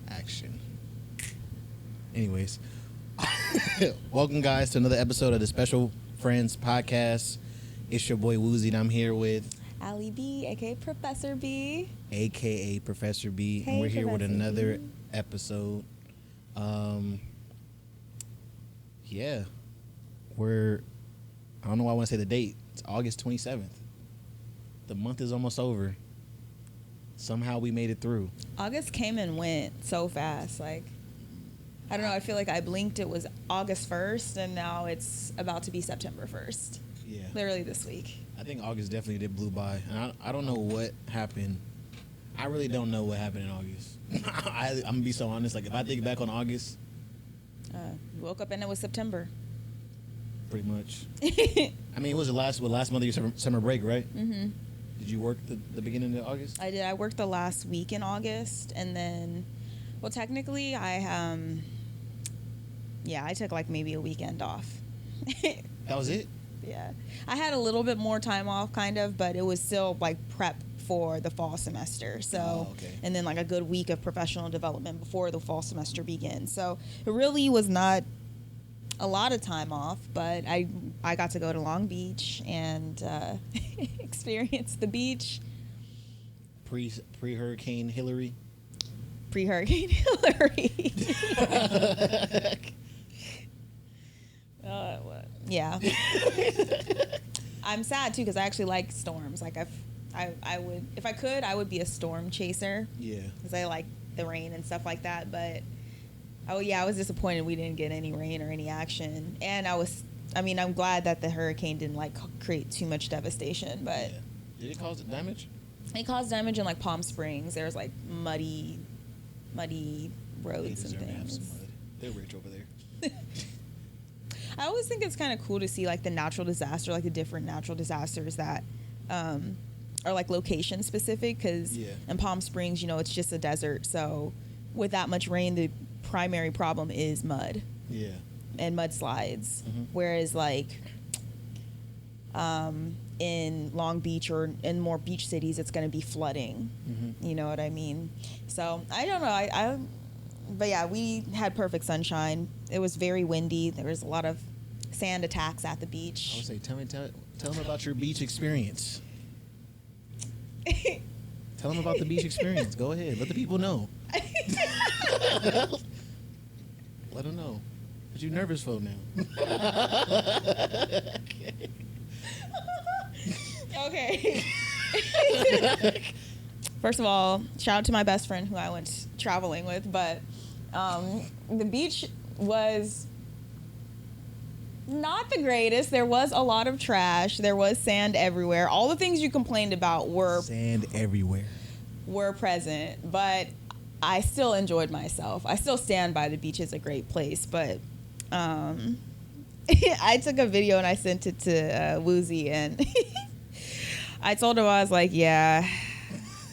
Action. Anyways, welcome guys to another episode of the Special Friends Podcast. It's your boy Wuzi, and I'm here with Ali B, aka Professor B, aka Professor B, hey, and we're here with Professor another B. episode. Yeah, I don't know why I want to say the date. It's August 27th. The month is almost over. Somehow we made it through. August came and went so fast. Like, I don't know. I feel like I blinked. It was August 1st, and now it's about to be September 1st. Yeah. Literally this week. I think August definitely did blew by. And I don't know what happened. I really don't know what happened in August. I'm going to be so honest. Like, if I think back on August. You woke up and it was September. Pretty much. I mean, it was the last month of your summer break, right? Mm-hmm. Did you work the beginning of August? I did. I worked the last week in August, and then, well, technically, I took like maybe a weekend off. That was it? Yeah. I had a little bit more time off, kind of, but it was still like prep for the fall semester. So, okay. And then like a good week of professional development before the fall semester begins. So it really was not a lot of time off, but I got to go to Long Beach and experience the beach. Pre-Hurricane Hillary? Pre-Hurricane Hillary. What? Yeah. I'm sad too because I actually like storms. Like I would, if I could, I would be a storm chaser. Yeah. Because I like the rain and stuff like that. But I was disappointed we didn't get any rain or any action. And I'm glad that the hurricane didn't like create too much devastation. But yeah. Did it cause damage? It caused damage in like Palm Springs. There was like muddy roads and things. They're rich over there. I always think it's kind of cool to see like the natural disaster, like the different natural disasters that are like location specific. Because in Palm Springs, it's just a desert. So with that much rain, the primary problem is mud. Yeah. And mudslides. Mm-hmm. Whereas like in Long Beach or in more beach cities, it's going to be flooding. Mm-hmm. You know what I mean? So I don't know. But yeah, we had perfect sunshine. It was very windy. There was a lot of sand attacks at the beach. I would say, tell them about your beach experience. Tell them about the beach experience. Go ahead. Let the people know. Let them know. What you nervous for now? Okay. First of all, shout out to my best friend who I went traveling with, but the beach was not the greatest. There was a lot of trash. There was sand everywhere. All the things you complained about were present, but I still enjoyed myself. I still stand by the beach is a great place, but I took a video and I sent it to Wuzi, and I told him, I was like, yeah,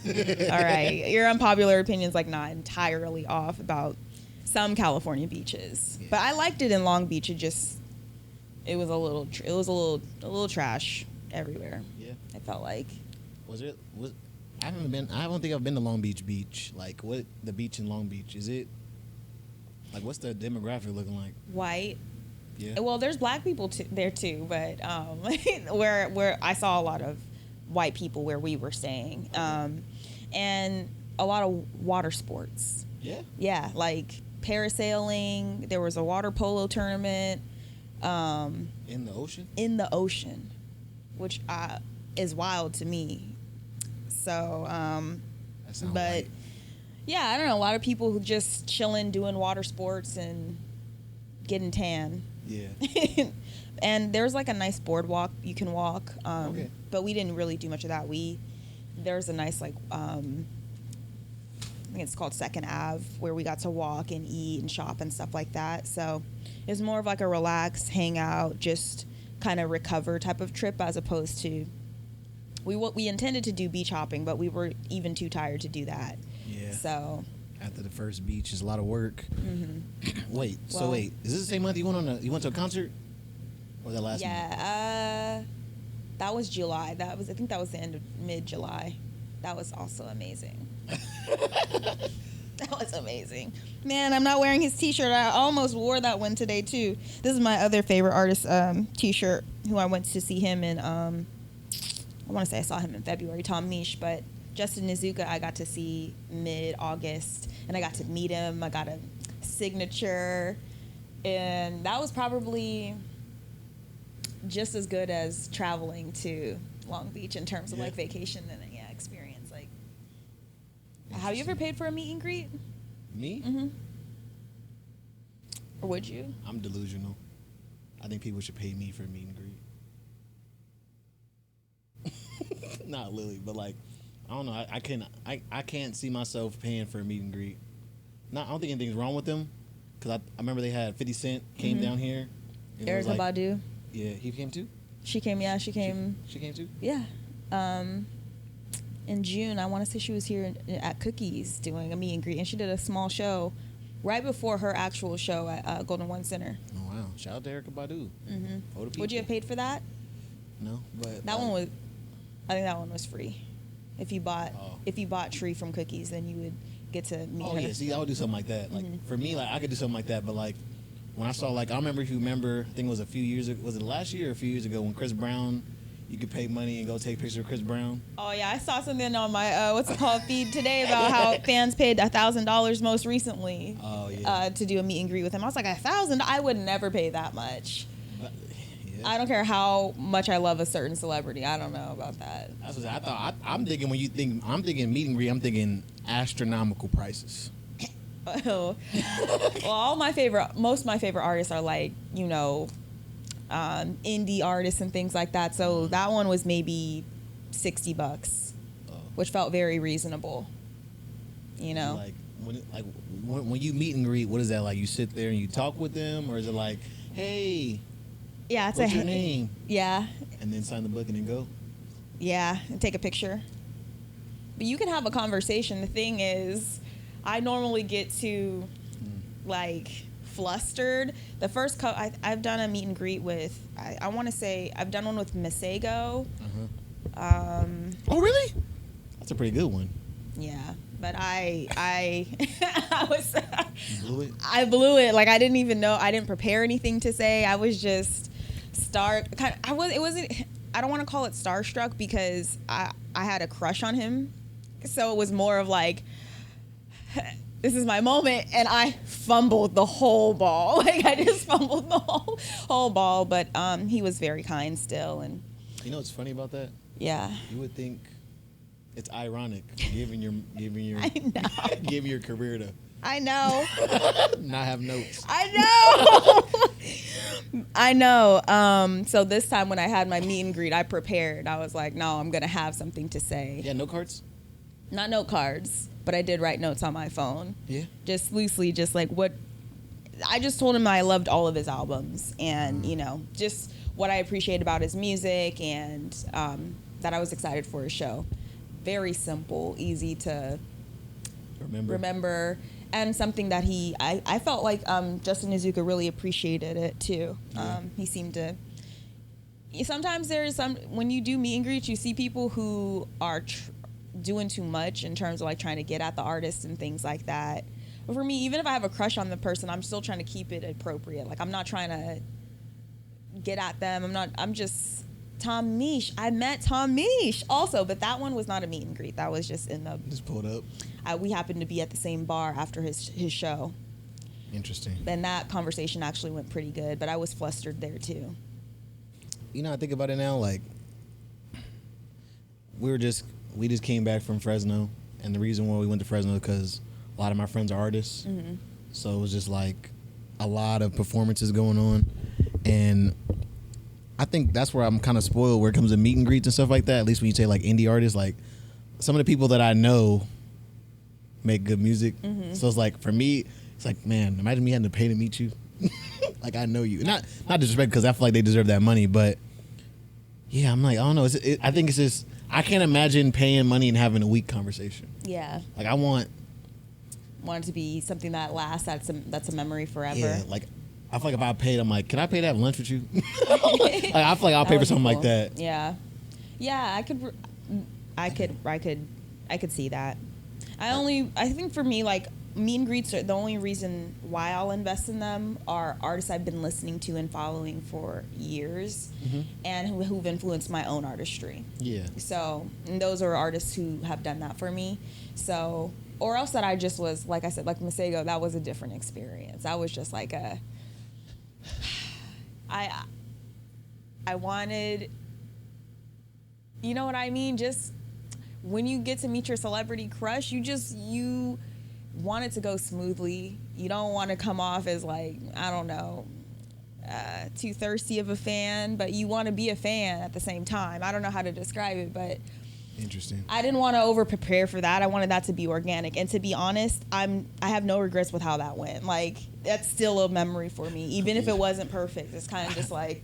all right, your unpopular opinion's like not entirely off about some California beaches, but I liked it in Long Beach. It was a little trash everywhere. Yeah, I felt like. I don't think I've been to Long Beach. Like, what the beach in Long Beach is it? Like, what's the demographic looking like? White. Yeah. Well, there's black people there too, but where I saw a lot of white people where we were staying, and a lot of water sports. Yeah. Yeah, like parasailing. There was a water polo tournament. In the ocean? In the ocean, which is wild to me. So, but white. Yeah, I don't know. A lot of people who just chilling, doing water sports and getting tan. Yeah. And there's like a nice boardwalk you can walk. Okay. But we didn't really do much of that. There's a nice like I think it's called Second Ave, where we got to walk and eat and shop and stuff like that. So it's more of like a relax, hang out, just kind of recover type of trip, as opposed to we intended to do beach hopping, but we were even too tired to do that. Yeah. So after the first beach is a lot of work. Mm-hmm. Wait, is this the same month you went to a concert? Or the last month? Yeah, that was July. I think that was the end of mid-July. That was also amazing. That was amazing. Man, I'm not wearing his t-shirt. I almost wore that one today too. This is my other favorite artist t-shirt who I went to see him in I want to say I saw him in February, Tom Misch, but Justin Nizuka I got to see mid-August and I got to meet him. I got a signature and that was probably just as good as traveling to Long Beach in terms of like vacation and experience. Like, have you ever paid for a meet and greet? Me? Mm-hmm. Or would you? I'm delusional. I think people should pay me for a meet and greet. Not Lily, but like, I don't know. I can't see myself paying for a meet and greet. I don't think anything's wrong with them, because I remember they had 50 Cent came down here. Erykah Badu. Yeah, he came too? She came, yeah, she came. She came too? Yeah. In June, I want to say she was here at Cookies doing a meet and greet, and she did a small show right before her actual show at Golden One Center. Oh, wow. Shout out to Erykah Badu. Mm-hmm. Would you have paid for that? No, but... That one was... I think that one was free. If you bought Tree from Cookies, then you would get to meet her. Oh, yeah. See, I would do something like that. Like, for me, like, I could do something like that, but, like, when I saw, like, I remember, if you remember, I think it was a few years ago, was it last year or a few years ago, when Chris Brown, you could pay money and go take pictures of Chris Brown? Oh, yeah, I saw something on my, feed today about how fans paid $1,000 most recently to do a meet and greet with him. I was like, $1,000? I would never pay that much. But, yeah. I don't care how much I love a certain celebrity. I don't know about that. That's what I thought. I'm thinking I'm thinking meet and greet, I'm thinking astronomical prices. Well, most of my favorite artists are like, indie artists and things like that. So that one was maybe $60, which felt very reasonable. Like when you meet and greet, what is that like? You sit there and you talk with them, or is it like, hey, what's your name? Yeah. And then sign the book and then go. Yeah, and take a picture. But you can have a conversation. The thing is, I normally get to like flustered. The first I've done a meet and greet with, I want to say I've done one with Masego. Oh really? That's a pretty good one. Yeah, but I was I blew it. Like I didn't even know. I didn't prepare anything to say. I was just I don't want to call it starstruck because I had a crush on him, so it was more of like, this is my moment, and I fumbled the whole ball. Like I just fumbled the whole ball, but he was very kind still. And you know what's funny about that? Yeah. You would think it's ironic giving your I know. giving your career to I know not have notes. I know. So this time when I had my meet and greet, I prepared. I was like, no, I'm gonna have something to say. Yeah, note cards? Not note cards, but I did write notes on my phone. Yeah. Just loosely, just like what I just told him I loved all of his albums, and just what I appreciate about his music, and that I was excited for his show. Very simple, easy to remember, and something that I felt like Justin Nizuka really appreciated it too. Yeah. He seemed to. Sometimes there's when you do meet and greets, you see people who are doing too much in terms of like trying to get at the artist and things like that. But for me, even if I have a crush on the person, I'm still trying to keep it appropriate. Like I'm not trying to get at them. I'm just Tom Misch. I met Tom Misch also, but that one was not a meet and greet. That was just just pulled up. We happened to be at the same bar after his show. Interesting. And that conversation actually went pretty good, but I was flustered there too. I think about it now, like we just came back from Fresno, and the reason why we went to Fresno is because a lot of my friends are artists. Mm-hmm. So it was just like a lot of performances going on, and I think that's where I'm kind of spoiled where it comes to meet and greets and stuff like that. At least when you say like indie artists, like some of the people that I know make good music. Mm-hmm. So it's like for me, it's like, man, imagine me having to pay to meet you. Like I know you, not disrespect because I feel like they deserve that money, but yeah, I'm like, I don't know. I think it's just I can't imagine paying money and having a weak conversation. Yeah. Like I want it to be something that lasts. That's a memory forever. Yeah. Like I feel like if I paid, I'm like, can I pay to have lunch with you? Like, I feel like I'll pay for something like that. Yeah. Yeah. I could I could see that. I think for me, like, meet and greets are the only reason why I'll invest in them are artists I've been listening to and following for years, and who've influenced my own artistry. Yeah. So, and those are artists who have done that for me. So, or else that I just was, like I said, like Masego, that was a different experience. I was just like I wanted, you know what I mean? Just when you get to meet your celebrity crush, you want it to go smoothly. You don't want to come off as like, I don't know, too thirsty of a fan, but you want to be a fan at the same time. I don't know how to describe it, but interesting. I didn't want to over prepare for that. I wanted that to be organic. And to be honest, I have no regrets with how that went. Like, that's still a memory for me, even if it wasn't perfect. It's kind of just like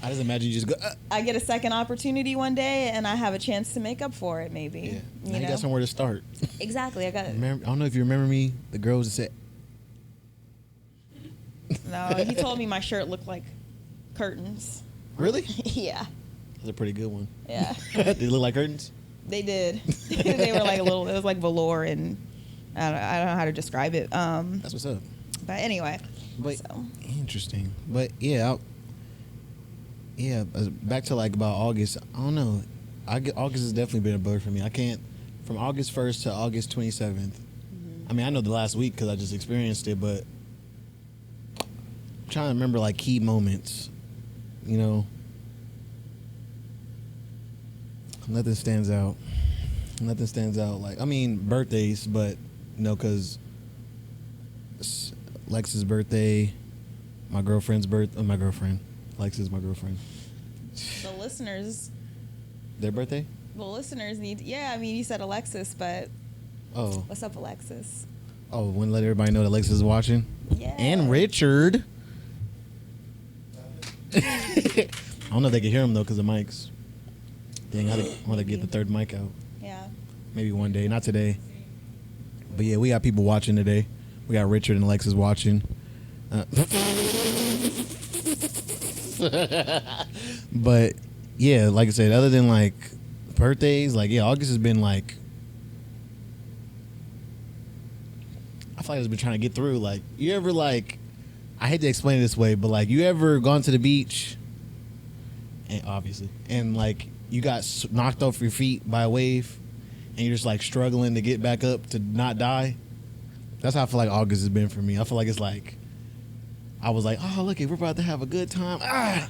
I just imagine you just go. I get a second opportunity one day, and I have a chance to make up for it. Maybe. Yeah. You Now you got somewhere to start. Exactly. I don't know if you remember me. The girls that said. No, he told me my shirt looked like curtains. Really? Yeah. That's a pretty good one. Yeah. Did it look like curtains? They did. They were like a little. It was like velour, and I don't know how to describe it. That's what's up. But anyway. But so. Interesting. But yeah. Back to like about August. I don't know. August has definitely been a blur for me. I can't from August 1st to August 27th. I mean, I know the last week because I just experienced it, but I'm trying to remember like key moments. You know, nothing stands out. Like, I mean, birthdays, but because Lex's birthday, my girlfriend's birthday. My girlfriend. Lex is my girlfriend. The listeners. Their birthday? The listeners need. Yeah, I mean, you said Alexis, but. Oh. What's up, Alexis? Oh, want to let everybody know that Alexis is watching? Yeah. And Richard. I don't know if they can hear him, though, because of mics. Dang, I want to get the third mic out. Yeah. Maybe one day. Not today. But, yeah, we got people watching today. We got Richard and Alexis watching. But yeah, like I said, other than like birthdays, like August has been like, I feel like I've been trying to get through. Like, you ever like, I hate to explain it this way, but like, you ever gone to the beach, and obviously, and like you got knocked off your feet by a wave, and you're just like struggling to get back up to not die? That's how I feel like August has been for me. I feel like it's like, I was like, oh, look, we're about to have a good time. Ah.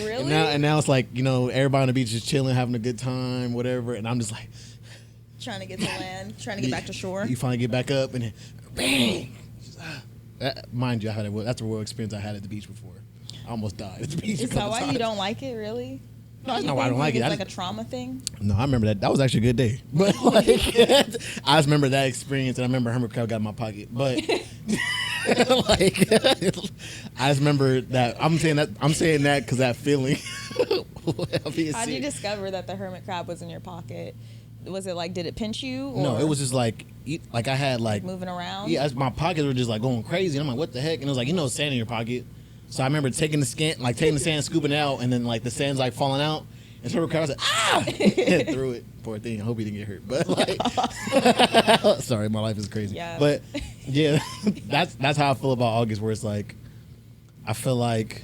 Really? And now it's like, everybody on the beach is chilling, having a good time, whatever. And I'm just like, trying to get to land, trying to get back to shore. You finally get back up, and then bang. Mind you, that's a real experience I had at the beach before. I almost died at the beach. Is that why you don't like it, really? No, that's not why I don't like it. It's like a trauma thing? No, I remember that. That was actually a good day. But like, I just remember that experience, and I remember hermit crab got in my pocket. But like, I just remember that. I'm saying that because that feeling. How did you discover that the hermit crab was in your pocket? Was it like, did it pinch you? Or no, it was just like I had like moving around. Yeah, my pockets were just like going crazy. And I'm like, what the heck? And it was like, sand in your pocket. So I remember taking the sand, scooping it out, and then like the sand's like falling out. And so I was like, ah! And threw it. Poor thing. I hope he didn't get hurt. But like, sorry, my life is crazy. Yeah. But yeah, that's how I feel about August, where it's like, I feel like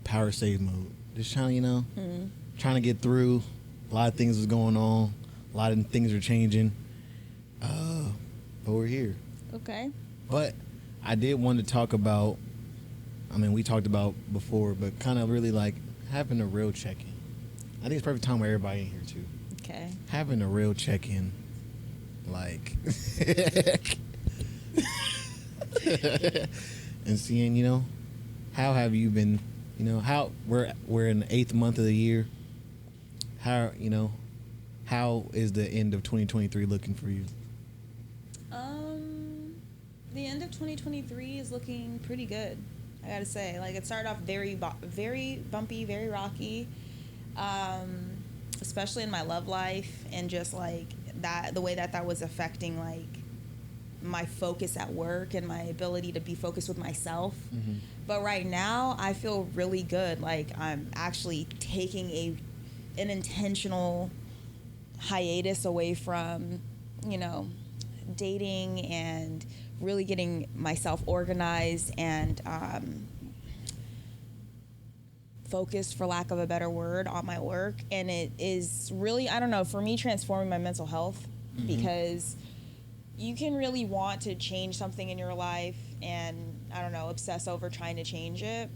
power save mode. Just trying to, trying to get through. A lot of things is going on. A lot of things are changing. But we're here. Okay. But I did want to talk about, we talked about before, but kind of really like having a real check-in. I think it's perfect time with everybody in here too. Okay. Having a real check-in, like, and seeing, how have you been, how we're in the 8th month of the year. How is the end of 2023 looking for you? The end of 2023 is looking pretty good. I gotta say, like, it started off very bumpy, very rocky, especially in my love life, and just like that, the way that was affecting like my focus at work and my ability to be focused with myself. Mm-hmm. But right now I feel really good. Like I'm actually taking an intentional hiatus away from, you know, dating and really getting myself organized and focused, for lack of a better word, on my work. And it is really, I don't know, for me, transforming my mental health, because you can really want to change something in your life and, I don't know, obsess over trying to change it.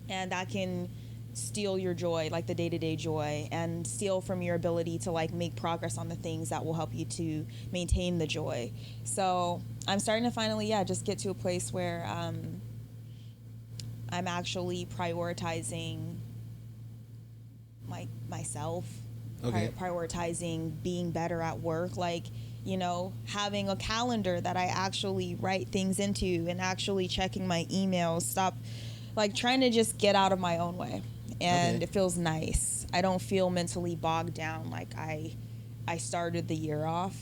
And that can steal your joy, like the day-to-day joy, and steal from your ability to like make progress on the things that will help you to maintain the joy. So I'm starting to finally, just get to a place where I'm actually prioritizing myself, Okay. prioritizing being better at work, like, you know, having a calendar that I actually write things into and actually checking my emails, stop like trying to just get out of my own way. And Okay. it feels nice. I don't feel mentally bogged down like I started the year off.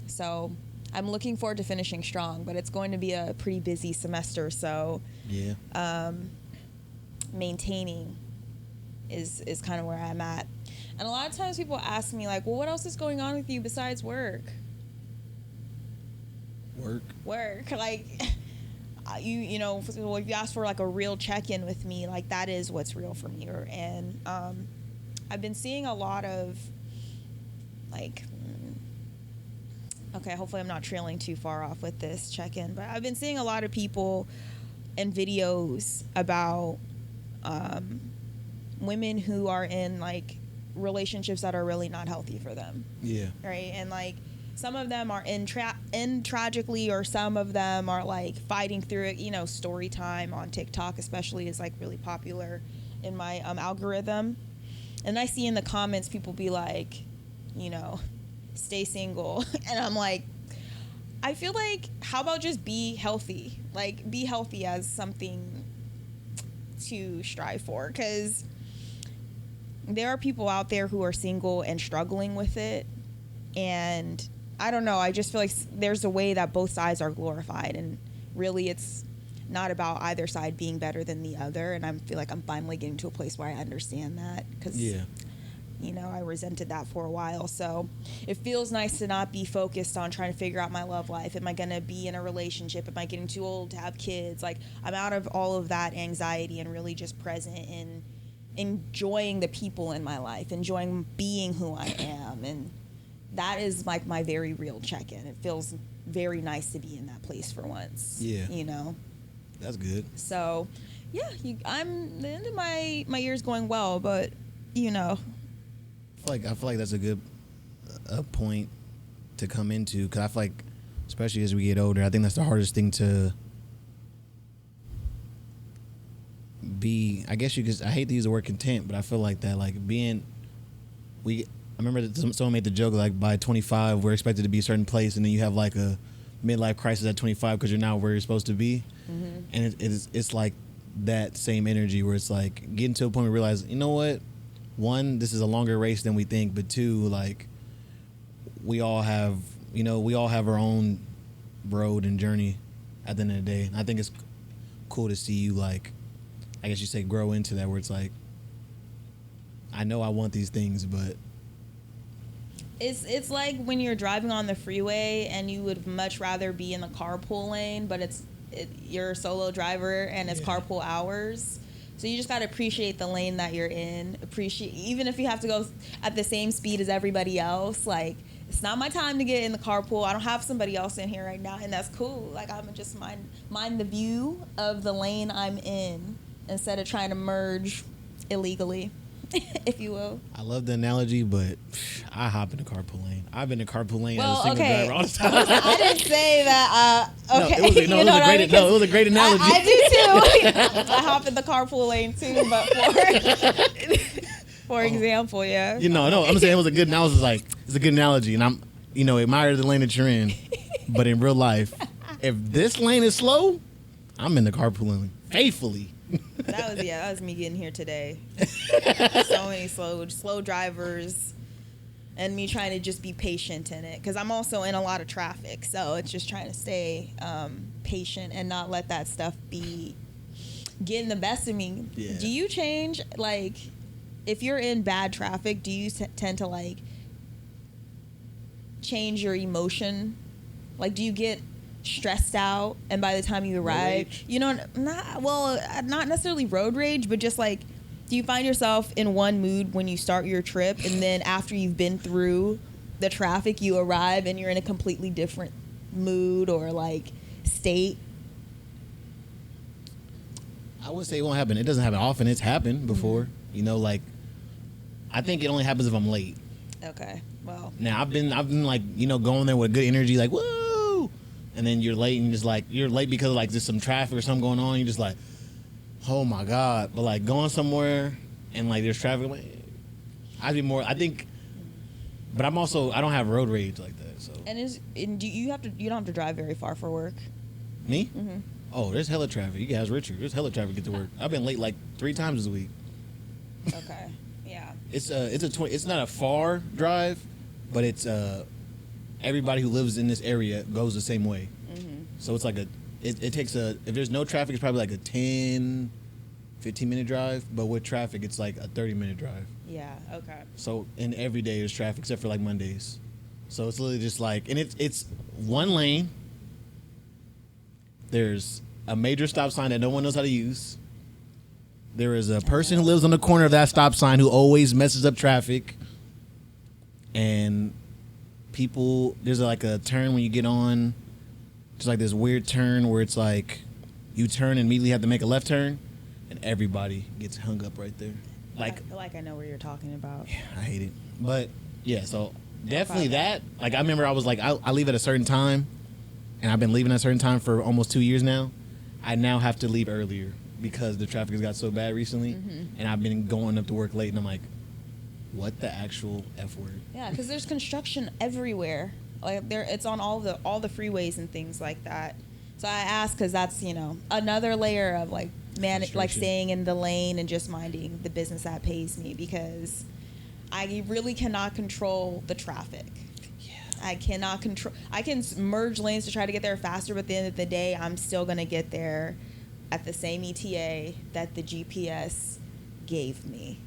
So I'm looking forward to finishing strong, but it's going to be a pretty busy semester. So Yeah. Maintaining is kind of where I'm at. And a lot of times people ask me like, well, what else is going on with you besides work? Work. Like, you know, if you ask for like a real check-in with me, like that is what's real for me. And I've been seeing a lot of like, okay, hopefully I'm not trailing too far off with this check-in, but I've been seeing a lot of people and videos about women who are in like relationships that are really not healthy for them. Yeah. Right. And like some of them are in tragically, or some of them are like fighting through it. You know, story time on TikTok especially is like really popular in my algorithm. And I see in the comments people be like, you know, stay single. And I'm like, I feel like, how about just be healthy? Like, be healthy as something to strive for. Because there are people out there who are single and struggling with it. And I don't know, I just feel like there's a way that both sides are glorified. And really, it's not about either side being better than the other. And I feel like I'm finally getting to a place where I understand that. Because, you know, I resented that for a while. So it feels nice to not be focused on trying to figure out my love life. Am I going to be in a relationship? Am I getting too old to have kids? Like, I'm out of all of that anxiety and really just present in enjoying the people in my life, enjoying being who I am. And that is like my very real check-in. It feels very nice to be in that place for once. Yeah. You know? That's good. So, yeah, I'm the end of my year's going well, but, you know. I feel like that's a good point to come into, because I feel like, especially as we get older, I think that's the hardest thing to be. I guess I hate to use the word content, but I feel like that, like I remember that someone made the joke, like by 25 we're expected to be a certain place, and then you have like a midlife crisis at 25 because you're not where you're supposed to be. Mm-hmm. And it's like that same energy where it's like getting to a point where we realize, you know what, one, this is a longer race than we think, but two, like we all have our own road and journey at the end of the day. And I think it's cool to see you, like, I guess you say, grow into that, where it's like, I know I want these things, but it's like when you're driving on the freeway and you would much rather be in the carpool lane, but you're a solo driver and it's carpool hours. So you just got to appreciate the lane that you're in. Even if you have to go at the same speed as everybody else, like, it's not my time to get in the carpool. I don't have somebody else in here right now, and that's cool. Like, I'm just mind the view of the lane I'm in instead of trying to merge illegally, if you will. I love the analogy, but I hop in the carpool lane. I've been in the carpool lane as a single driver all the time. I didn't say that. Okay. It was a great analogy. I do too. I hop in the carpool lane too, but for example, yeah. You know, no, I'm saying it was a good analogy. Like, it's a good analogy, and I'm, admire the lane that you're in, but in real life, if this lane is slow, I'm in the carpool lane faithfully. That was me getting here today. So many slow drivers. and me trying to just be patient in it, because I'm also in a lot of traffic, so it's just trying to stay patient and not let that stuff be getting the best of me. Yeah. Do you change, like, if you're in bad traffic, do you tend to, like, change your emotion? Like, do you get stressed out, and by the time you arrive, you know, not necessarily road rage, but just like, do you find yourself in one mood when you start your trip, and then after you've been through the traffic, you arrive and you're in a completely different mood or like state? I would say it won't happen. It doesn't happen often. It's happened before. You know, like, I think it only happens if I'm late. Okay, well. Now I've been like, you know, going there with good energy, like, woo, and then you're late and just like, you're late because of like there's some traffic or something going on. You're just like, oh my God. But like going somewhere and like there's traffic, like, I'd be more, I think, but I don't have road rage like that. So. And do you don't have to drive very far for work? Me? Mm-hmm. Oh, there's hella traffic. You guys, Richard, there's hella traffic to get to work. I've been late like 3 times this week. Okay. Yeah. It's not a far drive, but it's everybody who lives in this area goes the same way. Mm-hmm. So it's like it takes if there's no traffic, it's probably like a 10, 15-minute drive, but with traffic, it's like a 30-minute drive. Yeah. Okay. So and every day there's traffic except for like Mondays. So it's literally just like, and it's one lane. There's a major stop sign that no one knows how to use. There is a person who lives on the corner of that stop sign who always messes up traffic. And there's like a turn when you get on. Just like this weird turn where it's like you turn and immediately have to make a left turn, and everybody gets hung up right there. Like, I feel like I know what you're talking about. Yeah, I hate it. But yeah, so definitely that. Like, I remember I was like, I leave at a certain time, and I've been leaving at a certain time for almost 2 years now. I now have to leave earlier because the traffic has got so bad recently, and I've been going up to work late, and I'm like, what the actual F word? Yeah, because there's construction everywhere. Like it's on all the freeways and things like that. So I ask because that's, you know, another layer of like staying in the lane and just minding the business that pays me, because I really cannot control the traffic. Yeah. I cannot control. I can merge lanes to try to get there faster, but at the end of the day, I'm still gonna get there at the same ETA that the GPS gave me.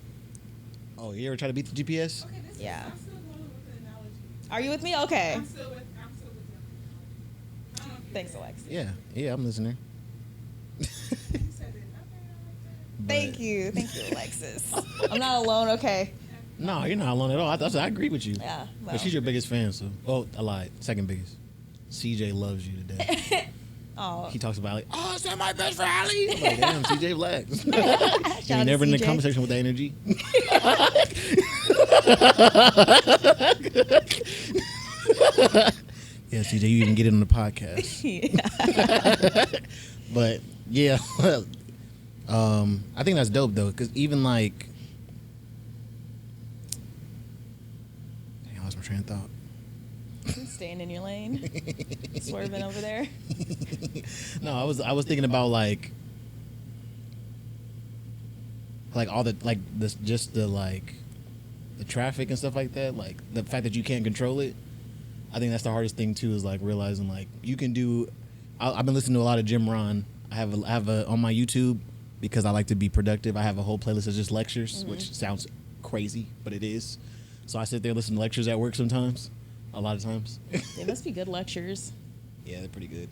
Oh, you ever try to beat the GPS? Okay, Yeah. I'm still going with the analogy. Are you with me? Okay. I'm still with them. I don't know if you Thanks, said Alex. Yeah, I'm listening. it. You said it. Okay, I like that. Thank you, Alexis. I'm not alone. Okay. No, you're not alone at all. I agree with you. Yeah. Well. But she's your biggest fan, so. Oh, I lied. Second biggest. CJ loves you to death. Oh. He talks about like, oh, is that my best friend Ali? I'm like, damn, CJ relax. Shout You're out never to in the CJ. conversation with that energy. Yeah, CJ, you even get it on the podcast. Yeah. But yeah, I think that's dope though, because even like, dang, I lost my train of thought. Staying in your lane, swerving over there. No, I was thinking about like all the like this just the like the traffic and stuff like that, like the fact that you can't control it. I think that's the hardest thing too, is like realizing like you can do. I've been listening to a lot of Jim Rohn. I have a on my YouTube, because I like to be productive. I have a whole playlist of just lectures, which sounds crazy, but it is. So I sit there and listen to lectures at work sometimes, a lot of times. They must be good lectures. Yeah, they're pretty good.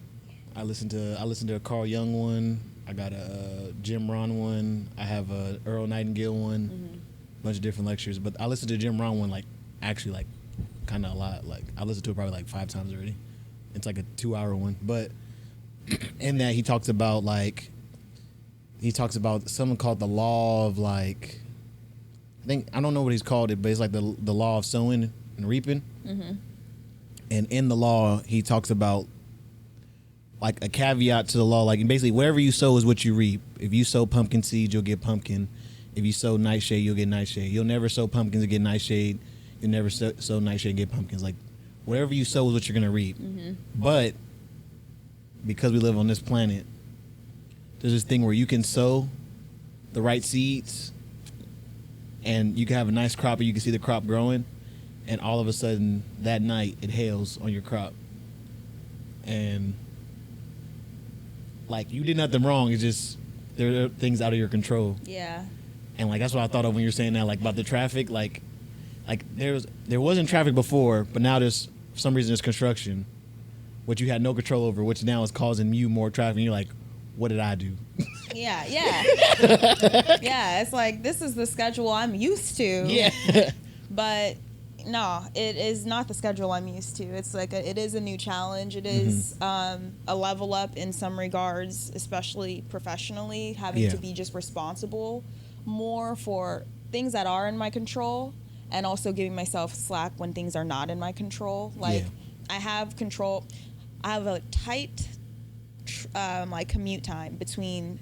I listen to a Carl Jung one. I got a Jim Rohn one. I have a Earl Nightingale one. Bunch of different lectures, but I listen to Jim Rohn one like actually like kind of a lot. Like I listened to it probably like 5 times already. It's like a 2-hour one, but in that he talks about something called the law of like, I don't know what he's called it, but it's like the law of sowing and reaping. And in the law, he talks about like a caveat to the law, like basically whatever you sow is what you reap. If you sow pumpkin seeds, you'll get pumpkin. If you sow nightshade, you'll get nightshade. You'll never sow pumpkins and get nightshade. You'll never sow nightshade and get pumpkins. Like whatever you sow is what you're gonna reap. But because we live on this planet, there's this thing where you can sow the right seeds and you can have a nice crop, or you can see the crop growing. and all of a sudden that night it hails on your crop, and like you did nothing wrong. It's just there are things out of your control. Yeah. And like that's what I thought of when you were saying that, like about the traffic. Like there wasn't traffic before, but now there's for some reason there's construction, which you had no control over, which now is causing you more traffic. And you're like, what did I do? Yeah. Yeah. It's like, this is the schedule I'm used to. Yeah. But no, it is not the schedule I'm used to. It's like it is a new challenge. It is a level up in some regards, especially professionally, having to be just responsible more for things that are in my control, and also giving myself slack when things are not in my control. Like I have control. I have a tight like commute time between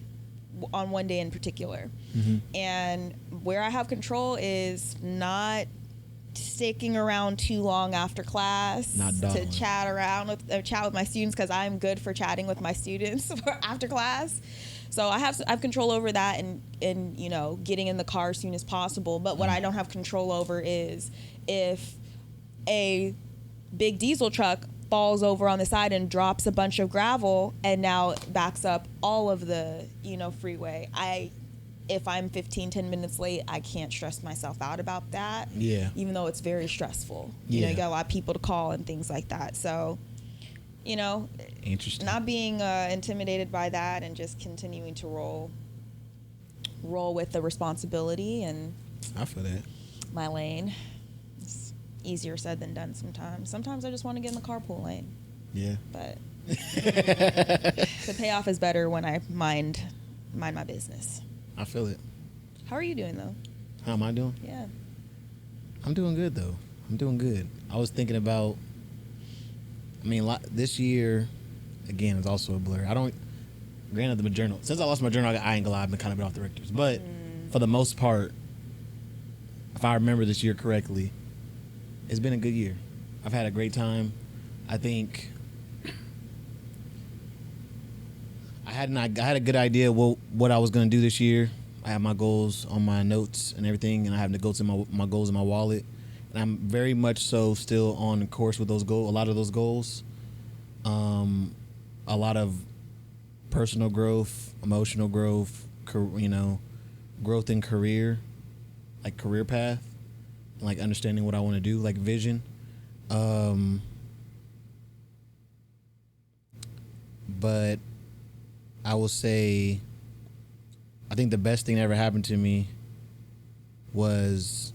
on one day in particular, and where I have control is not sticking around too long after class to chat with my students, because I'm good for chatting with my students after class. So I have control over that, and you know, getting in the car as soon as possible. But what I don't have control over is if a big diesel truck falls over on the side and drops a bunch of gravel and now backs up all of the, you know, freeway. If I'm 10 minutes late, I can't stress myself out about that. Yeah. Even though it's very stressful. You know, you got a lot of people to call and things like that. So, you know, interesting. Not being intimidated by that, and just continuing to roll with the responsibility and I feel that. my lane. It's easier said than done sometimes. Sometimes I just want to get in the carpool lane. Yeah. But the payoff is better when I mind my business. I feel it. How are you doing though? How am I doing? Yeah. I'm doing good though. I'm doing good. I was thinking about, I mean, this year, again, is also a blur. Granted, the journal, since I lost my journal, I ain't gonna lie, I've been kind of been off the Richters. But for the most part, if I remember this year correctly, it's been a good year. I've had a great time. I think I had a good idea what I was gonna do this year. I have my goals on my notes and everything, and I have the goals in my goals in my wallet. And I'm very much so still on course with those goals. A lot of those goals, a lot of personal growth, emotional growth, growth in career, like career path, and like understanding what I want to do, like vision. But I will say, I think the best thing that ever happened to me was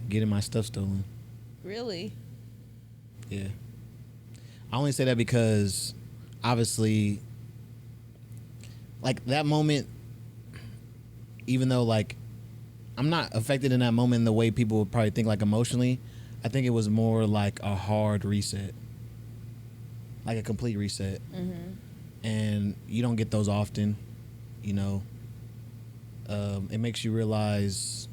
getting my stuff stolen. Really? Yeah. I only say that because obviously, like that moment, even though like I'm not affected in that moment in the way people would probably think, like emotionally, I think it was more like a hard reset, like a complete reset. And you don't get those often, you know. It makes you realize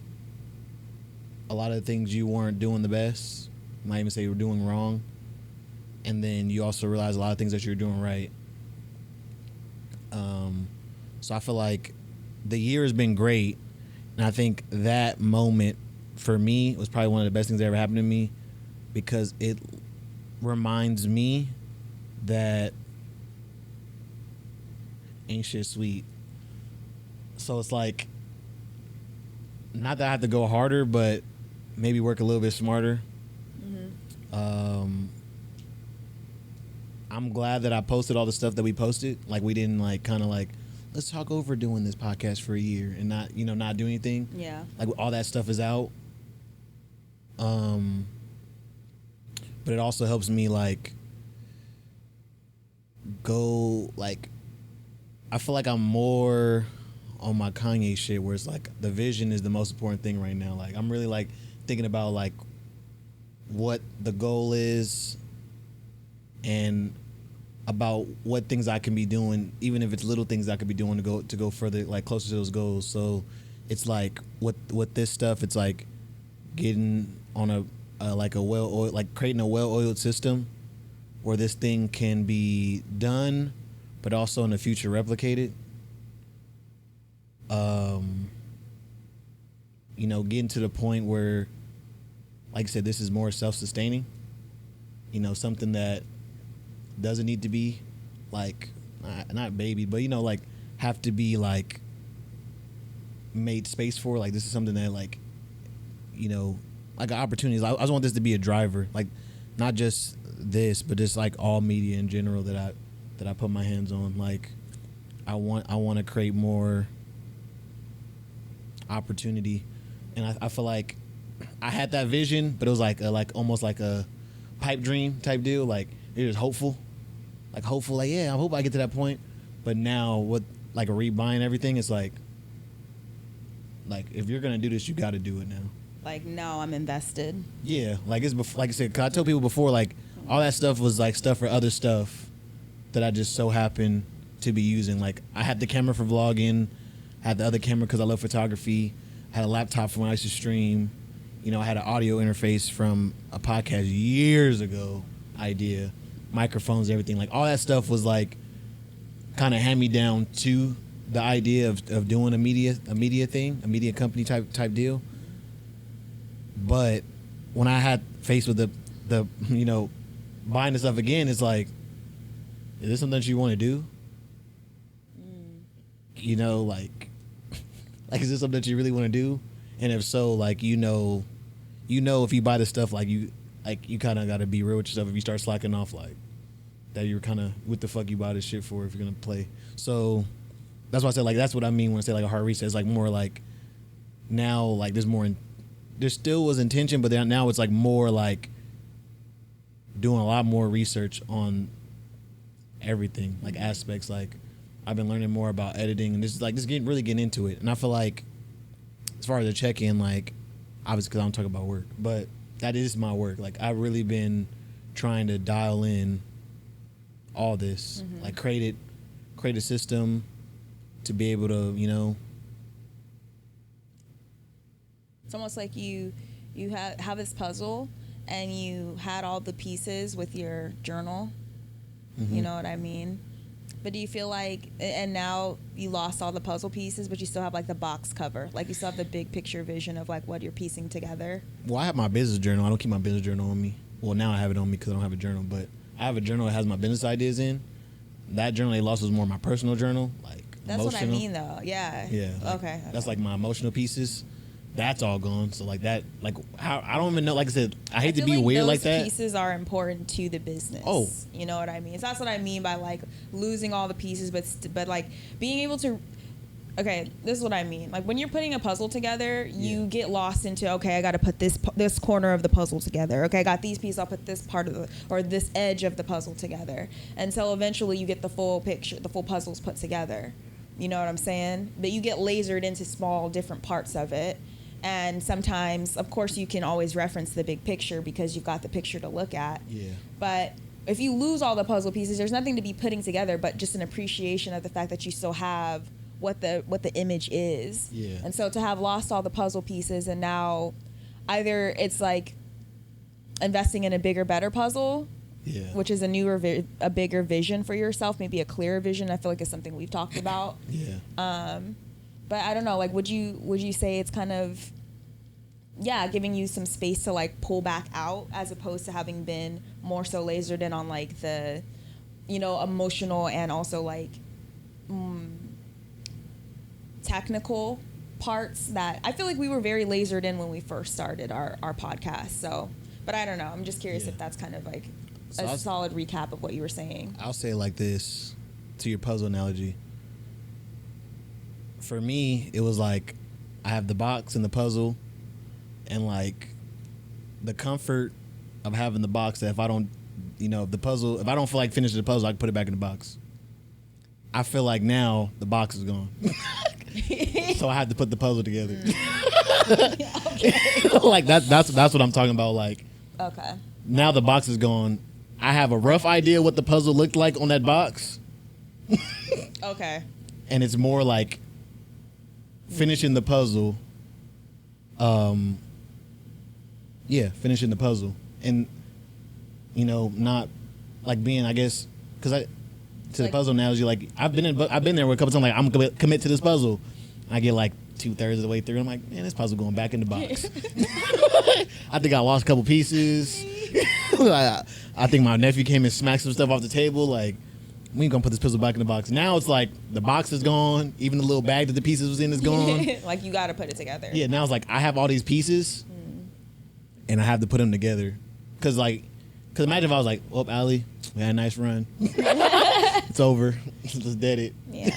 a lot of the things you weren't doing the best. I might even say you were doing wrong. And then you also realize a lot of things that you're doing right. So I feel like the year has been great. And I think that moment for me was probably one of the best things that ever happened to me, because it reminds me that ain't shit sweet. So it's like, not that I have to go harder, but maybe work a little bit smarter. I'm glad that I posted all the stuff that we posted. Like, we didn't like kind of like, let's talk over doing this podcast for a year and not do anything. Yeah. Like, all that stuff is out. But it also helps me like go like, I feel like I'm more on my Kanye shit, where it's like the vision is the most important thing right now. Like, I'm really like thinking about like what the goal is and about what things I can be doing, even if it's little things I could be doing to go further, like closer to those goals. So it's like with this stuff, it's like getting on a well-oiled, like creating a well-oiled system where this thing can be done, but also in the future replicated. Getting to the point where like I said, this is more self-sustaining. You know, something that doesn't need to be like not babied, but you know, like have to be like made space for. Like this is something that like, you know, like opportunities. I just want this to be a driver, like not just this, but just like all media in general that I put my hands on. Like I want to create more opportunity, and I feel like I had that vision, but it was like almost like a pipe dream type deal. Like it was hopeful, like yeah, I hope I get to that point. But now with like rebuying everything, it's like if you're gonna do this, you got to do it now. Like, no, I'm invested. Yeah, like it's like I said, 'cause I told people before, like all that stuff was like stuff for other stuff that I just so happened to be using. Like I had the camera for vlogging, had the other camera because I love photography, had a laptop for when I used to stream. You know, I had an audio interface from a podcast years ago idea, microphones, everything. Like all that stuff was like kind of hand me down to the idea of doing a media thing, a media company type deal. But when I had faced with the you know, buying the stuff again, it's like, is this something that you want to do? You know, like is this something that you really want to do? And if so, like you know if you buy the stuff, like you kind of got to be real with yourself. If you start slacking off, like that, you're kind of what the fuck you buy this shit for if you're gonna play. So that's why I said like that's what I mean when I say like a hard reset. It's like more like now like there still was intention, but then now it's like more like doing a lot more research on everything, like aspects. Like I've been learning more about editing, and this is really getting into it. And I feel like as far as the check-in, like obviously because I don't talk about work, but that is my work. Like I've really been trying to dial in all this, like create a system to be able to, you know. It's almost like you have this puzzle and you had all the pieces with your journal. You know what I mean? But do you feel like, and now you lost all the puzzle pieces, but you still have like the box cover, like you still have the big picture vision of like what you're piecing together? Well, I have my business journal. I don't keep my business journal on me. Well, now I have it on me because I don't have a journal, but I have a journal that has my business ideas in. That journal they lost was more my personal journal, like that's emotional. What I mean, though. Yeah. Yeah. Like, okay. That's like my emotional pieces. That's all gone. So like that, like how I don't even know. Like I said, I hate to be weird like that. Those pieces are important to the business. Oh, you know what I mean. So that's what I mean by like losing all the pieces, but like being able to. Okay, this is what I mean. Like when you're putting a puzzle together, you get lost into, okay, I got to put this corner of the puzzle together. Okay, I got these pieces. I'll put this part of or this edge of the puzzle together. And so eventually you get the full picture, the full puzzle's put together. You know what I'm saying? But you get lasered into small different parts of it. And sometimes, of course, you can always reference the big picture because you've got the picture to look at. Yeah. But if you lose all the puzzle pieces, there's nothing to be putting together but just an appreciation of the fact that you still have what the image is. Yeah. And so to have lost all the puzzle pieces and now either it's like investing in a bigger, better puzzle, which is a bigger vision for yourself, maybe a clearer vision. I feel like it's something we've talked about. Yeah. But I don't know, like would you say it's kind of giving you some space to like pull back out as opposed to having been more so lasered in on like the, you know, emotional and also like technical parts that I feel like we were very lasered in when we first started our podcast. So, but I don't know. I'm just curious if that's kind of like a solid recap of what you were saying. I'll say it like this to your puzzle analogy. For me, it was like I have the box and the puzzle and like the comfort of having the box that if I don't, you know, if I don't feel like finishing the puzzle, I can put it back in the box. I feel like now the box is gone. So I had to put the puzzle together. Like that's what I'm talking about. Like, okay. Now the box is gone. I have a rough idea what the puzzle looked like on that box. Okay. And it's more like finishing the puzzle. Finishing the puzzle, and you know, not like being, I guess, because the puzzle analogy, like I've been there with a couple times. Like I'm gonna commit to this puzzle. I get like 2/3 of the way through. I'm like, man, this puzzle going back in the box. I think I lost a couple pieces. I think my nephew came and smacked some stuff off the table. Like, we ain't gonna put this puzzle back in the box. Now it's like the box is gone. Even the little bag that the pieces was in is gone. Like, you got to put it together. Yeah, now it's like I have all these pieces, and I have to put them together. Cause imagine if I was like, well, Allie, we had a nice run. It's over. Let's dead it. Yeah.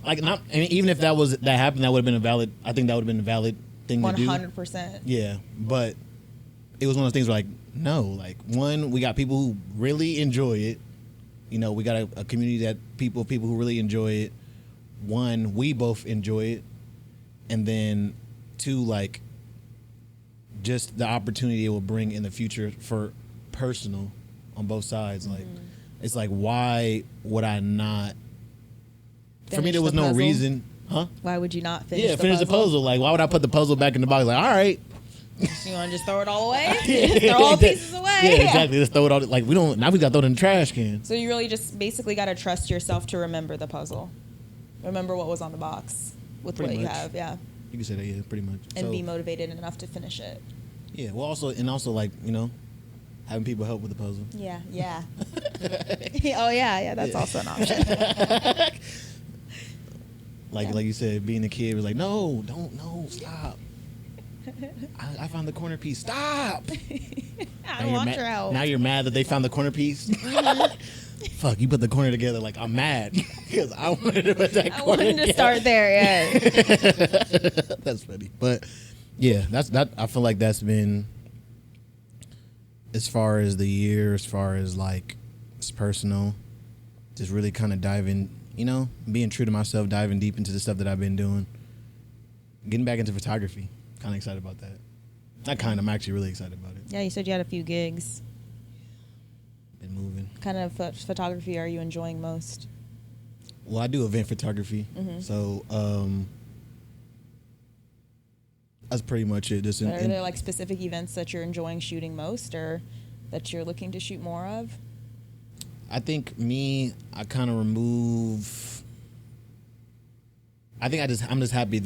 Like, not. I mean, even if that happened, that would have been a valid. I think that would have been a valid thing to do. 100%. Yeah, but it was one of those things where, like, no, like, one, we got people who really enjoy it. You know, we got a community that people who really enjoy it. One, we both enjoy it, and then two, like, just the opportunity it will bring in the future for personal on both sides. Like, it's like, why would I not? For me, there was no reason. Huh? Why would you not finish the puzzle. Like, why would I put the puzzle back in the box? Like, all right. You want to just throw it all away? Throw all the pieces away? Yeah, exactly. Let's throw it all. Like, now we got to throw it in the trash can. So you really just basically got to trust yourself to remember the puzzle. Remember what was on the box with Pretty what you much. have, yeah. You can say that, yeah, pretty much. And So, be motivated enough to finish it. yeah, well, also, like, you know, having people help with the puzzle. Yeah, yeah. Oh, yeah, that's also an option. Like you said, being a kid was like, no, stop. I found the corner piece. Stop. I don't want your help. Now you're mad that they found the corner piece. Fuck, you put the corner together. Like, I'm mad because I wanted to put that corner. I wanted to start there. Yeah. That's funny, but yeah, that. I feel like that's been, as far as the year, as far as like it's personal, just really kind of diving. You know, being true to myself, diving deep into the stuff that I've been doing, getting back into photography. Kind of excited about that. I'm actually really excited about it. Yeah, you said you had a few gigs. Been moving. What kind of photography are you enjoying most? Well, I do event photography, so that's pretty much it. Just Are there like specific events that you're enjoying shooting most, or that you're looking to shoot more of? I think I kind of remove. I think I'm just happy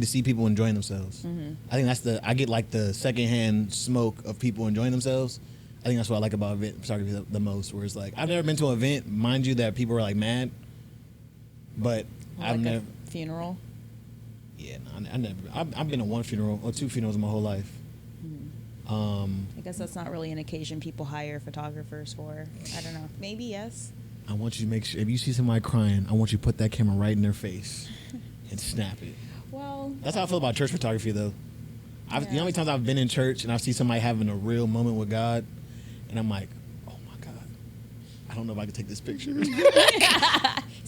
to see people enjoying themselves. I think I get like the secondhand smoke of people enjoying themselves. I think that's what I like about event photography the most. Where it's like, I've never been to an event, mind you, that people are like mad, but I've never funeral. Yeah, no, I never. I've been to one funeral or two funerals in my whole life. I guess that's not really an occasion people hire photographers for. I don't know. Maybe yes. I want you to make sure if you see somebody crying, I want you to put that camera right in their face and snap it. Well, That's how I feel about church photography, though. You know how many times I've been in church and I see somebody having a real moment with God, and I'm like, oh my God, I don't know if I can take this picture.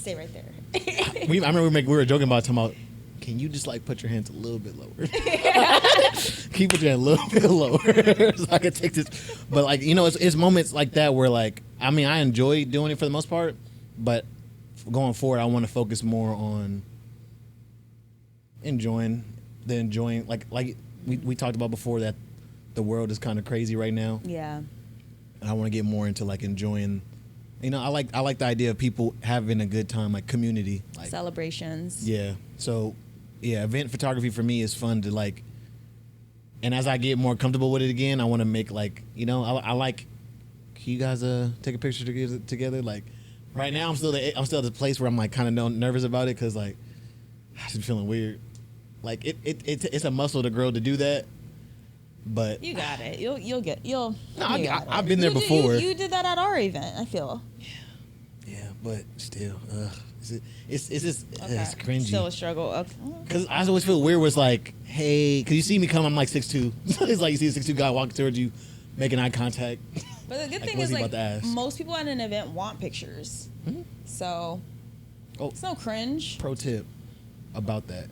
stay right there. I remember we were joking about talking about, can you just like put your hands a little bit lower? Can you put your hand a little bit lower so I can take this? But like, you know, it's moments like that where like, I mean, I enjoy doing it for the most part, but going forward, I want to focus more on enjoying like we talked about before, that the world is kind of crazy right now. Yeah. And I want to get more into like enjoying. You know, I like the idea of people having a good time, like community, like Celebrations. Yeah. So, yeah, event photography for me is fun to like. And as I get more comfortable with it again, I want to make like, you know, I like. Can you guys take a picture together? Like, right now I'm still at the place where I'm like kind of nervous about it because like I'm just feeling weird. Like it's a muscle to grow to do that. But You got it. You'll get. No, I've been there before. You did that at our event. I feel. Yeah, but still, it's just Okay. it's cringy. Still a struggle. Okay. Because I always feel weird. Where it's like, hey, because you see me come, I'm like 6'2". It's like you see a 6'2" guy walking towards you, making eye contact. But the good Like, thing what's is, he like, about to ask? most people at an event want pictures. So, it's no cringe. Pro tip about that: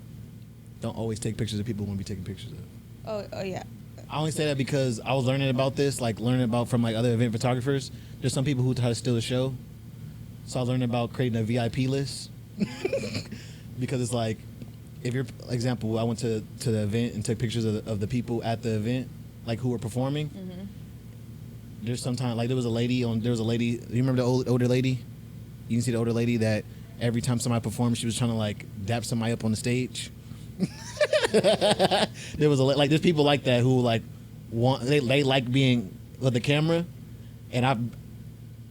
don't always take pictures of people who want to be taking pictures of. Oh yeah. I only say that because I was learning about this, like learning about from like other event photographers. There's some people who try to steal the show, so I was learning about creating a VIP list. Because it's like, if you're, example, I went to the event and took pictures of the people at the event, like who were performing. There's sometimes like there was a lady. You remember the older lady? You can see the older lady that every time somebody performed, she was trying to like dap somebody up on the stage. There was like there's people like that who like want they like being with the camera, and I'm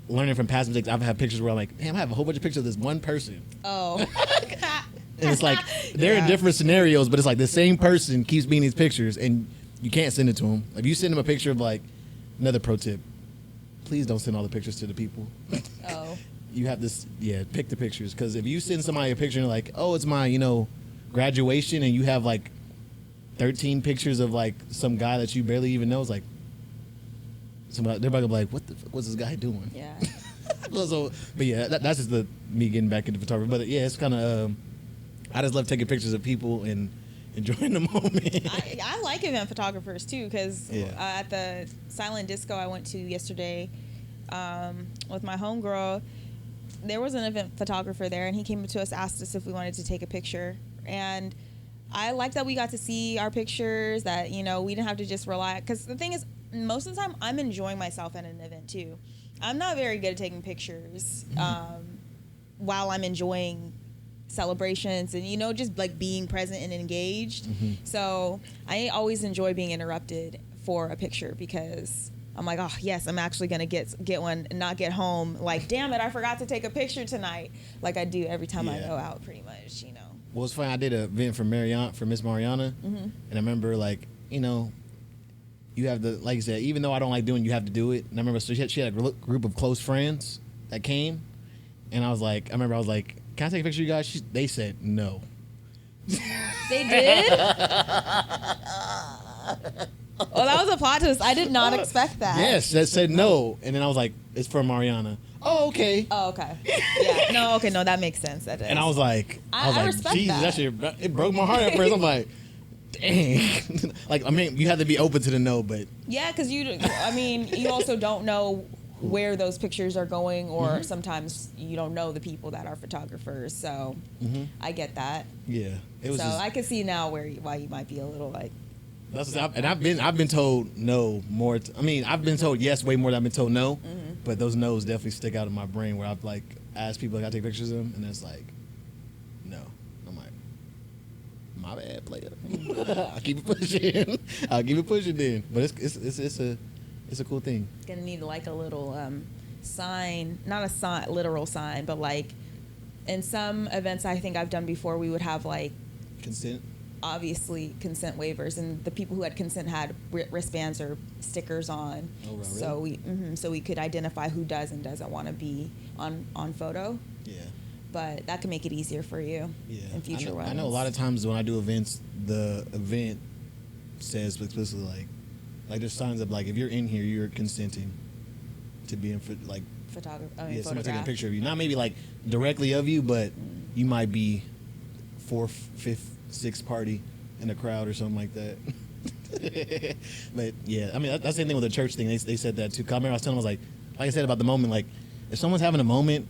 learning from past mistakes. I've had pictures where I'm like, damn, I have a whole bunch of pictures of this one person, Oh. and it's like they're in Yeah. different scenarios, but it's like the same person keeps being these pictures, and you can't send it to them. If you send them a picture of like another pro tip, please don't send all the pictures to the people. Oh. You have this, pick the pictures, because if you send somebody a picture and like, oh, it's my graduation, and you have like 13 pictures of like some guy that you barely even know, it's like somebody they're probably like, what the fuck was this guy doing? Yeah. So, but yeah, that's just me getting back into photography. But yeah, it's kind of I just love taking pictures of people and enjoying the moment. I like event photographers too, because at the silent disco I went to yesterday with my homegirl, there was an event photographer there, and he came up to us, asked us if we wanted to take a picture. And I like that we got to see our pictures, that we didn't have to just rely, because the thing is, most of the time I'm enjoying myself at an event too. I'm not very good at taking pictures while I'm enjoying celebrations and just like being present and engaged. So I always enjoy being interrupted for a picture, because I'm like, oh yes, I'm actually gonna get one and not get home like, damn it, I forgot to take a picture tonight, like I do every time I go out, pretty much. Well, it's funny. I did an event for Miss Mariana, and I remember like you have the, like you said, even though I don't like doing, you have to do it. And I remember she had a group of close friends that came, and I was like, can I take a picture of you guys? They said no. They did? Well, that was a plot twist. I did not expect that. Yes, that said no. And then I was like, it's for Mariana. Oh, okay. Oh, okay. Yeah. No, okay. No, that makes sense. That does. And I was like, I respect Jesus, that. that shit, it broke my heart at first. I'm like, dang. Like, I mean, you have to be open to the no, but. Yeah, because you also don't know where those pictures are going, or sometimes you don't know the people that are photographers. So I get that. Yeah. It was so I can see now why you might be a little like. And I've been told no more. I've been told yes way more than I've been told no, but those no's definitely stick out in my brain, where I've like asked people, like, I take pictures of them, and it's like, no. I'm like, my bad, player. I'll keep it pushing then. But it's a cool thing. Gonna need like a little sign, not a literal sign, but like in some events I think I've done before, we would have like Consent. Obviously consent waivers, and the people who had consent had wristbands or stickers on. Oh, really? So we could identify who does and doesn't want to be on photo. Yeah. But that can make it easier for you in future ones. I know a lot of times when I do events, the event says explicitly like there's signs of like, if you're in here, you're consenting to be in someone taking a picture of you. Not maybe like directly of you, but you might be fourth, fifth, sixth party in the crowd or something like that. But yeah, that's the same thing with the church thing. They said that too. I remember I was telling them, like I said about the moment, like if someone's having a moment,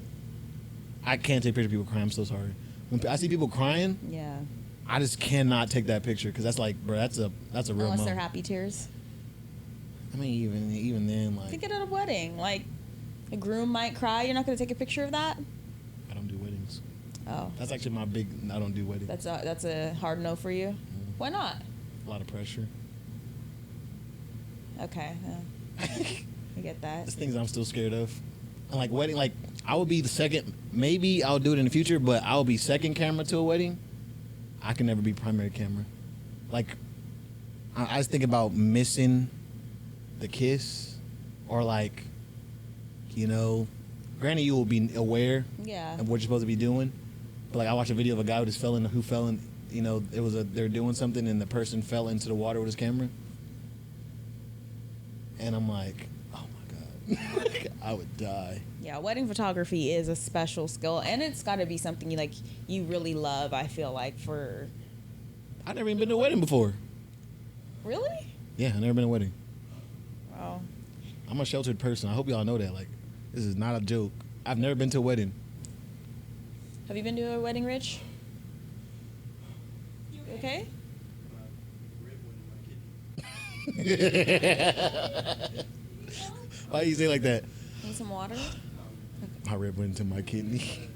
I can't take pictures of people crying. I'm so sorry. When I see people crying, I just cannot take that picture, because that's like, bro, that's a real moment. Unless they're happy tears. Even then, like, think at a wedding, like a groom might cry. You're not going to take a picture of that? I don't do weddings. Oh, that's actually my big. I don't do weddings. That's a hard no for you. Why not? A lot of pressure. Okay, I get that. There's things I'm still scared of. And like wedding, like I would be the second. Maybe I'll do it in the future, but I'll be second camera to a wedding. I can never be primary camera. Like I just think about missing the kiss, or like, granted you will be aware of what you're supposed to be doing, but like I watched a video of a guy who fell in, they're doing something and the person fell into the water with his camera, and I'm like, oh my god, I would die. Yeah, wedding photography is a special skill, and it's got to be something you really love. I feel like I've never even been to a wedding before. Really? Yeah, I've never been to a wedding. Wow. I'm a sheltered person. I hope y'all know that. Like, this is not a joke. I've never been to a wedding. Have you been to a wedding, Rich? You okay? Why do you say like that? Need some water? My rib went into my kidney.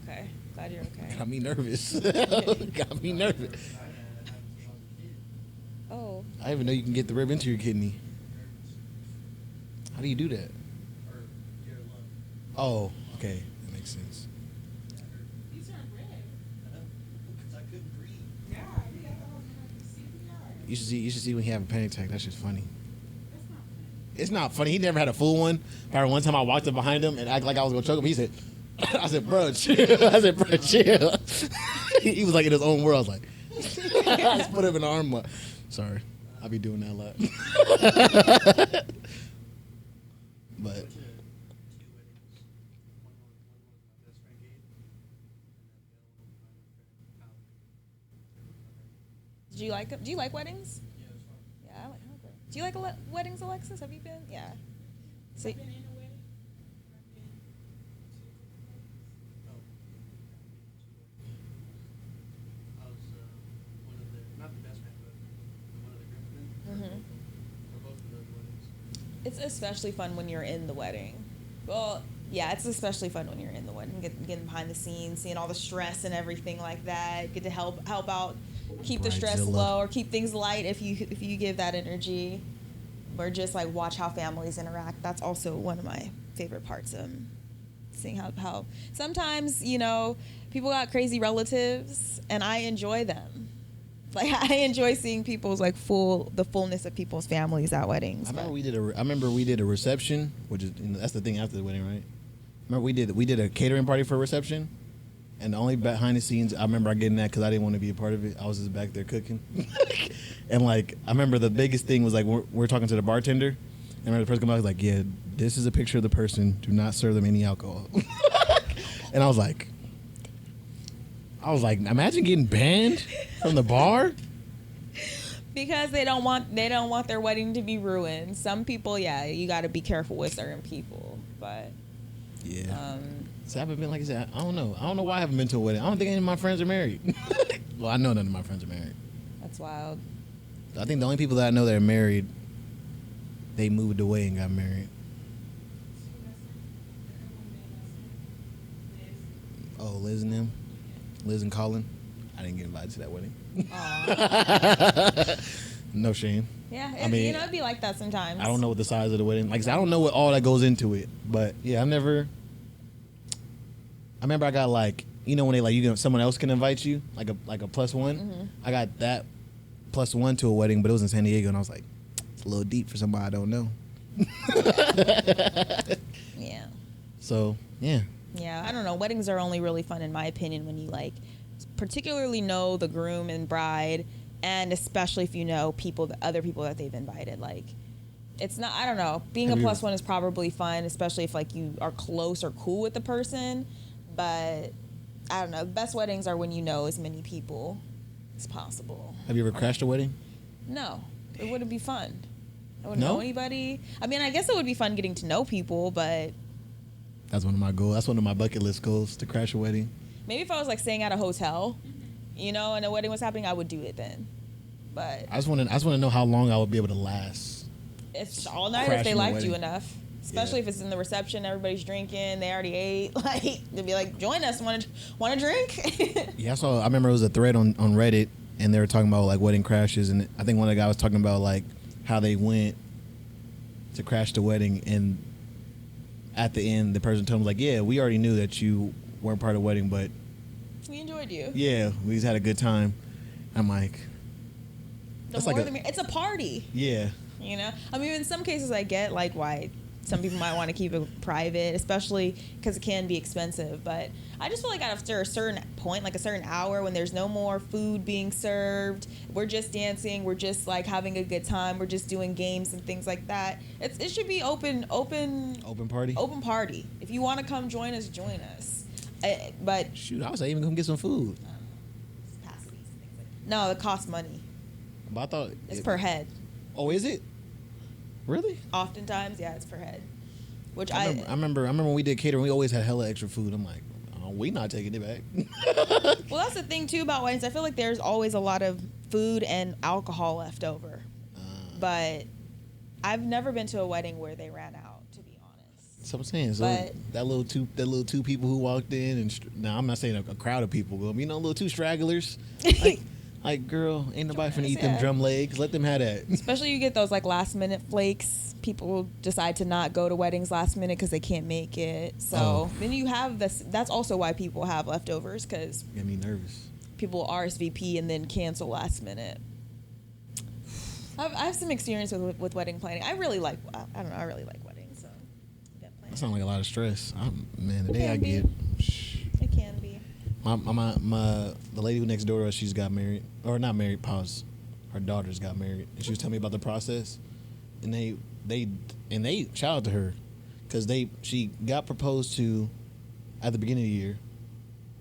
Okay. Glad you're okay. Got me nervous. Got me nervous. Oh. I didn't even know you can get the rib into your kidney. How do you do that? Oh, okay. That makes sense. These aren't red. Because I couldn't breathe. Yeah, we got all kinds of CPR. You should see when he have a panic attack. That's just funny. That's not funny. It's not funny. He never had a full one. I remember one time I walked up behind him and acted like I was gonna choke him. He said, "I said, bro, chill." I said, "Bro, chill." He was like in his own world. I was like, I just put him in the arm. Sorry, I'll be doing that a lot. But Do you like them? Do you like weddings? Yeah, I like weddings. Do you like weddings, Alexis? Have you been? Yeah. So, I've been in a wedding. I've been to I was one of the, not the best man, but one of the groomsmen for both of those weddings. it's especially fun when you're in the wedding. Well, yeah, it's especially fun when you're in the wedding, getting behind the scenes, seeing all the stress and everything like that. Get to help out, keep the stress Bridezilla. low or keep things light if you give that energy, or just like watch how families interact. That's also one of my favorite parts. Seeing how sometimes people got crazy relatives and I enjoy them. Like I enjoy seeing people's the fullness of people's families at weddings. I remember we did a reception, which is that's the thing after the wedding, right? Remember we did a catering party for a reception, and the only behind the scenes I remember getting that because I didn't want to be a part of it. I was just back there cooking, and I remember the biggest thing was we're talking to the bartender, and I remember the person come out was like, "Yeah, this is a picture of the person. Do not serve them any alcohol." And I was like, imagine getting banned from the bar. Because they don't want their wedding to be ruined. Some people, yeah, you got to be careful with certain people. But yeah, so I haven't been, like I said, I don't know why I haven't been to a wedding. I don't think any of my friends are married. Well, I know none of my friends are married. that's wild. I think the only people that I know that are married, they moved away and got married. Oh, Liz and them, Liz and Colin. I didn't get invited to that wedding. Aw. No shame. Yeah, I mean, it'd be like that sometimes. I don't know what the size of the wedding. Like I said, I don't know what all that goes into it. But yeah, I remember I got when they someone else can invite you like a plus one. Mm-hmm. I got that plus one to a wedding, but it was in San Diego, and I was like, it's a little deep for somebody I don't know. Yeah. So yeah. Yeah, I don't know. Weddings are only really fun, in my opinion, when you particularly know the groom and bride, and especially if you know other people that they've invited. It's not. I don't know. Being a plus one is probably fun, especially if you are close or cool with the person. But I don't know. The best weddings are when you know as many people as possible. Have you ever crashed a wedding? No, it wouldn't be fun. I wouldn't No? know anybody. I mean, I guess it would be fun getting to know people, but That's one of my goals. That's one of my bucket list goals, to crash a wedding. maybe if I was staying at a hotel, and a wedding was happening, I would do it then. But I just want to know how long I would be able to last. it's all night if Crashing they the liked you wedding. enough. Especially Yeah. if it's in the reception, everybody's drinking, they already ate. They'd be like, join us, want to drink? Yeah, I remember it was a thread on Reddit, and they were talking about wedding crashes, and I think one of the guys was talking about how they went to crash the wedding, and at the end the person told him yeah, we already knew that you weren't part of the wedding, but We enjoyed you. yeah, we just had a good time. I'm like, The that's more like the merrier. It's a party. yeah. I mean, in some cases I get why some people might want to keep it private, especially because it can be expensive. But I just feel like after a certain point, a certain hour, when there's no more food being served, we're just dancing, we're just having a good time, we're just doing games and things like that. It should be open Party. open party. If you want to come join us, join us. But Shoot, I was even come get some food. capacities and things like that. No, it costs money. But I thought It's per head. Oh, is it? Really? Oftentimes, yeah, it's per head. Which I remember when we did catering, we always had hella extra food. I'm like, oh, we not taking it back. Well, that's the thing too about weddings. I feel like there's always a lot of food and alcohol left over. But I've never been to a wedding where they ran out, to be honest. So I'm saying, But- that little two people who walked in, and now I'm not saying a crowd of people, but little two stragglers. Like, girl, ain't nobody finna eat them Yeah. drum legs. Let them have that. Especially you get those like last minute flakes. People decide to not go to weddings last minute because they can't make it. So Oh. then you have this. That's also why people have leftovers, because Get me nervous. people RSVP and then cancel last minute. I have some experience with wedding planning. I really like. I don't know. I really like weddings. So event planning. That sounds like a lot of stress. Man, the It day can I be. get. It can be. The lady who next door to us, she's got married, or not married. Pause. Her daughters got married, and she was telling me about the process, and they shout out to her, because she got proposed to at the beginning of the year,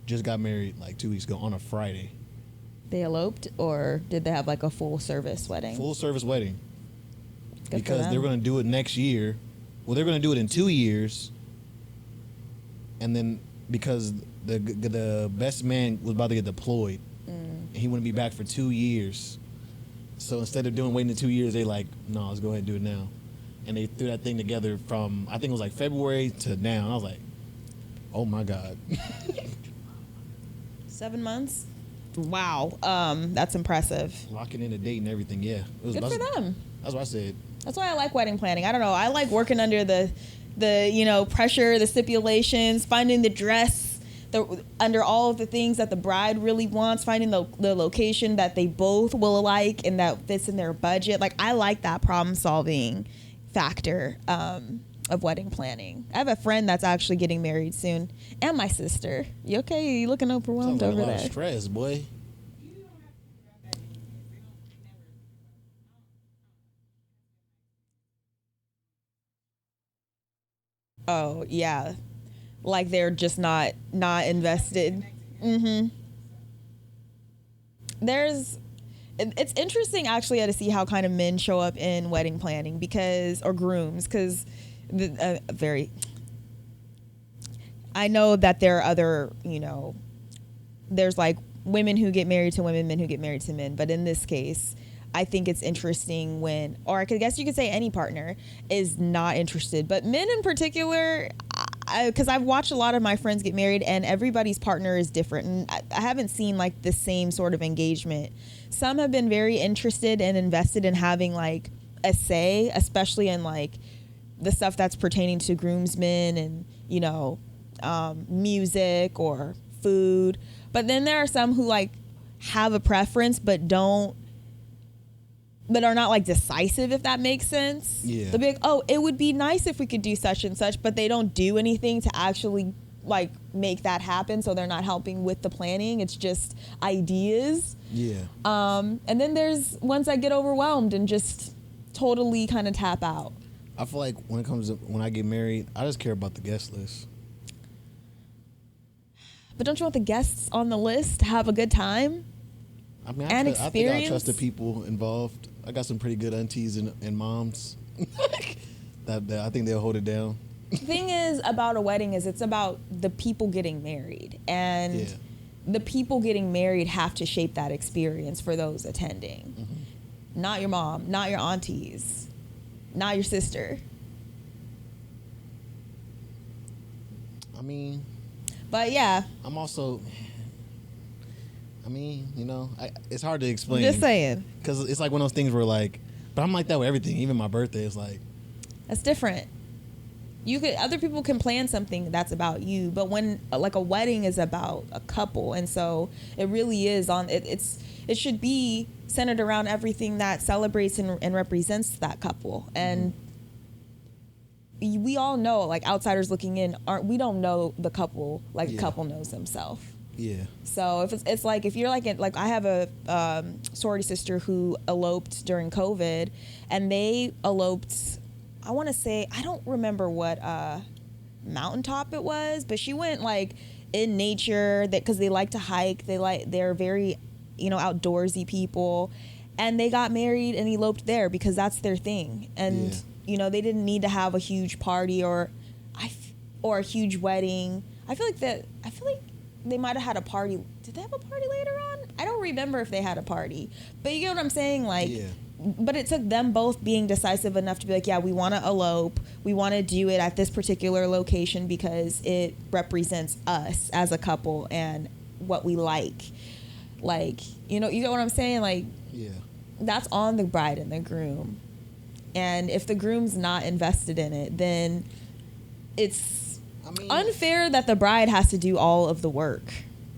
just got married like 2 weeks ago on a Friday. They eloped, or did they have like a full service wedding? Full service wedding. Good for Because them. they're going to do it next year. Well, they're going to do it in 2 years, and then because the best man was about to get deployed, and he wouldn't be back for 2 years. So instead of waiting 2 years, they like, no, let's go ahead and do it now. And they threw that thing together from, I think it was like February to now. And I was like, oh my God. 7 months. Wow, that's impressive. Locking in a date and everything, yeah. Good for them. That's what I said. That's why I like wedding planning. I don't know. I like working under the pressure, the stipulations, finding the dress, under all of the things that the bride really wants, finding the location that they both will like and that fits in their budget. Like, I like that problem solving factor of wedding planning. I have a friend that's actually getting married soon, and my sister. You okay? You looking overwhelmed Sounds like over a lot there? of stress, boy. You don't have to do that because they never. Oh yeah, like they're just not invested. Mm-hmm. It's interesting actually to see how kind of men show up in wedding planning or grooms, because I know that there are other, there's like women who get married to women, men who get married to men, but in this case, I think it's interesting or I guess you could say any partner is not interested, but men in particular, because I've watched a lot of my friends get married and everybody's partner is different, and I haven't seen like the same sort of engagement. Some have been very interested and invested in having like a say, especially in like the stuff that's pertaining to groomsmen and music or food. But then there are some who like have a preference but are not like decisive, if that makes sense. Yeah. They'll be like, oh, it would be nice if we could do such and such, but they don't do anything to actually like make that happen. So they're not helping with the planning. It's just ideas. Yeah. And then there's ones that get overwhelmed and just totally kind of tap out. I feel like when I get married, I just care about the guest list. But don't you want the guests on the list to have a good time? I mean, And I think I experience? trust the people involved. I got some pretty good aunties and moms that I think they'll hold it down. The thing is about a wedding is it's about the people getting married, and Yeah. the people getting married have to shape that experience for those attending. Mm-hmm. Not your mom, not your aunties, not your sister. I mean, But yeah, I'm also. I mean, it's hard to explain. just saying, Because it's like one of those things where like, but I'm like that with everything. Even my birthday is like, that's different. Other people can plan something that's about you, but when like a wedding is about a couple, and so it really is it should be centered around everything that celebrates and represents that couple. And we all know, like outsiders looking in, we don't know the couple like the couple knows themselves. yeah. So if it's like if you're like I have a sorority sister who eloped during COVID, and they eloped. I want to say, I don't remember what mountaintop it was, but she went like in nature because they like to hike. They're very, outdoorsy people, and they got married and eloped there because that's their thing. And they didn't need to have a huge party or a huge wedding. I feel like they might have had a party. Did they have a party later on? I don't remember if they had a party, but you get what I'm saying. Like, Yeah. but it took them both being decisive enough to be like, yeah, we want to elope. We want to do it at this particular location because it represents us as a couple and what we like. Like, you know, you get what I'm saying? Like, Yeah. that's on the bride and the groom. And if the groom's not invested in it, then it's unfair that the bride has to do all of the work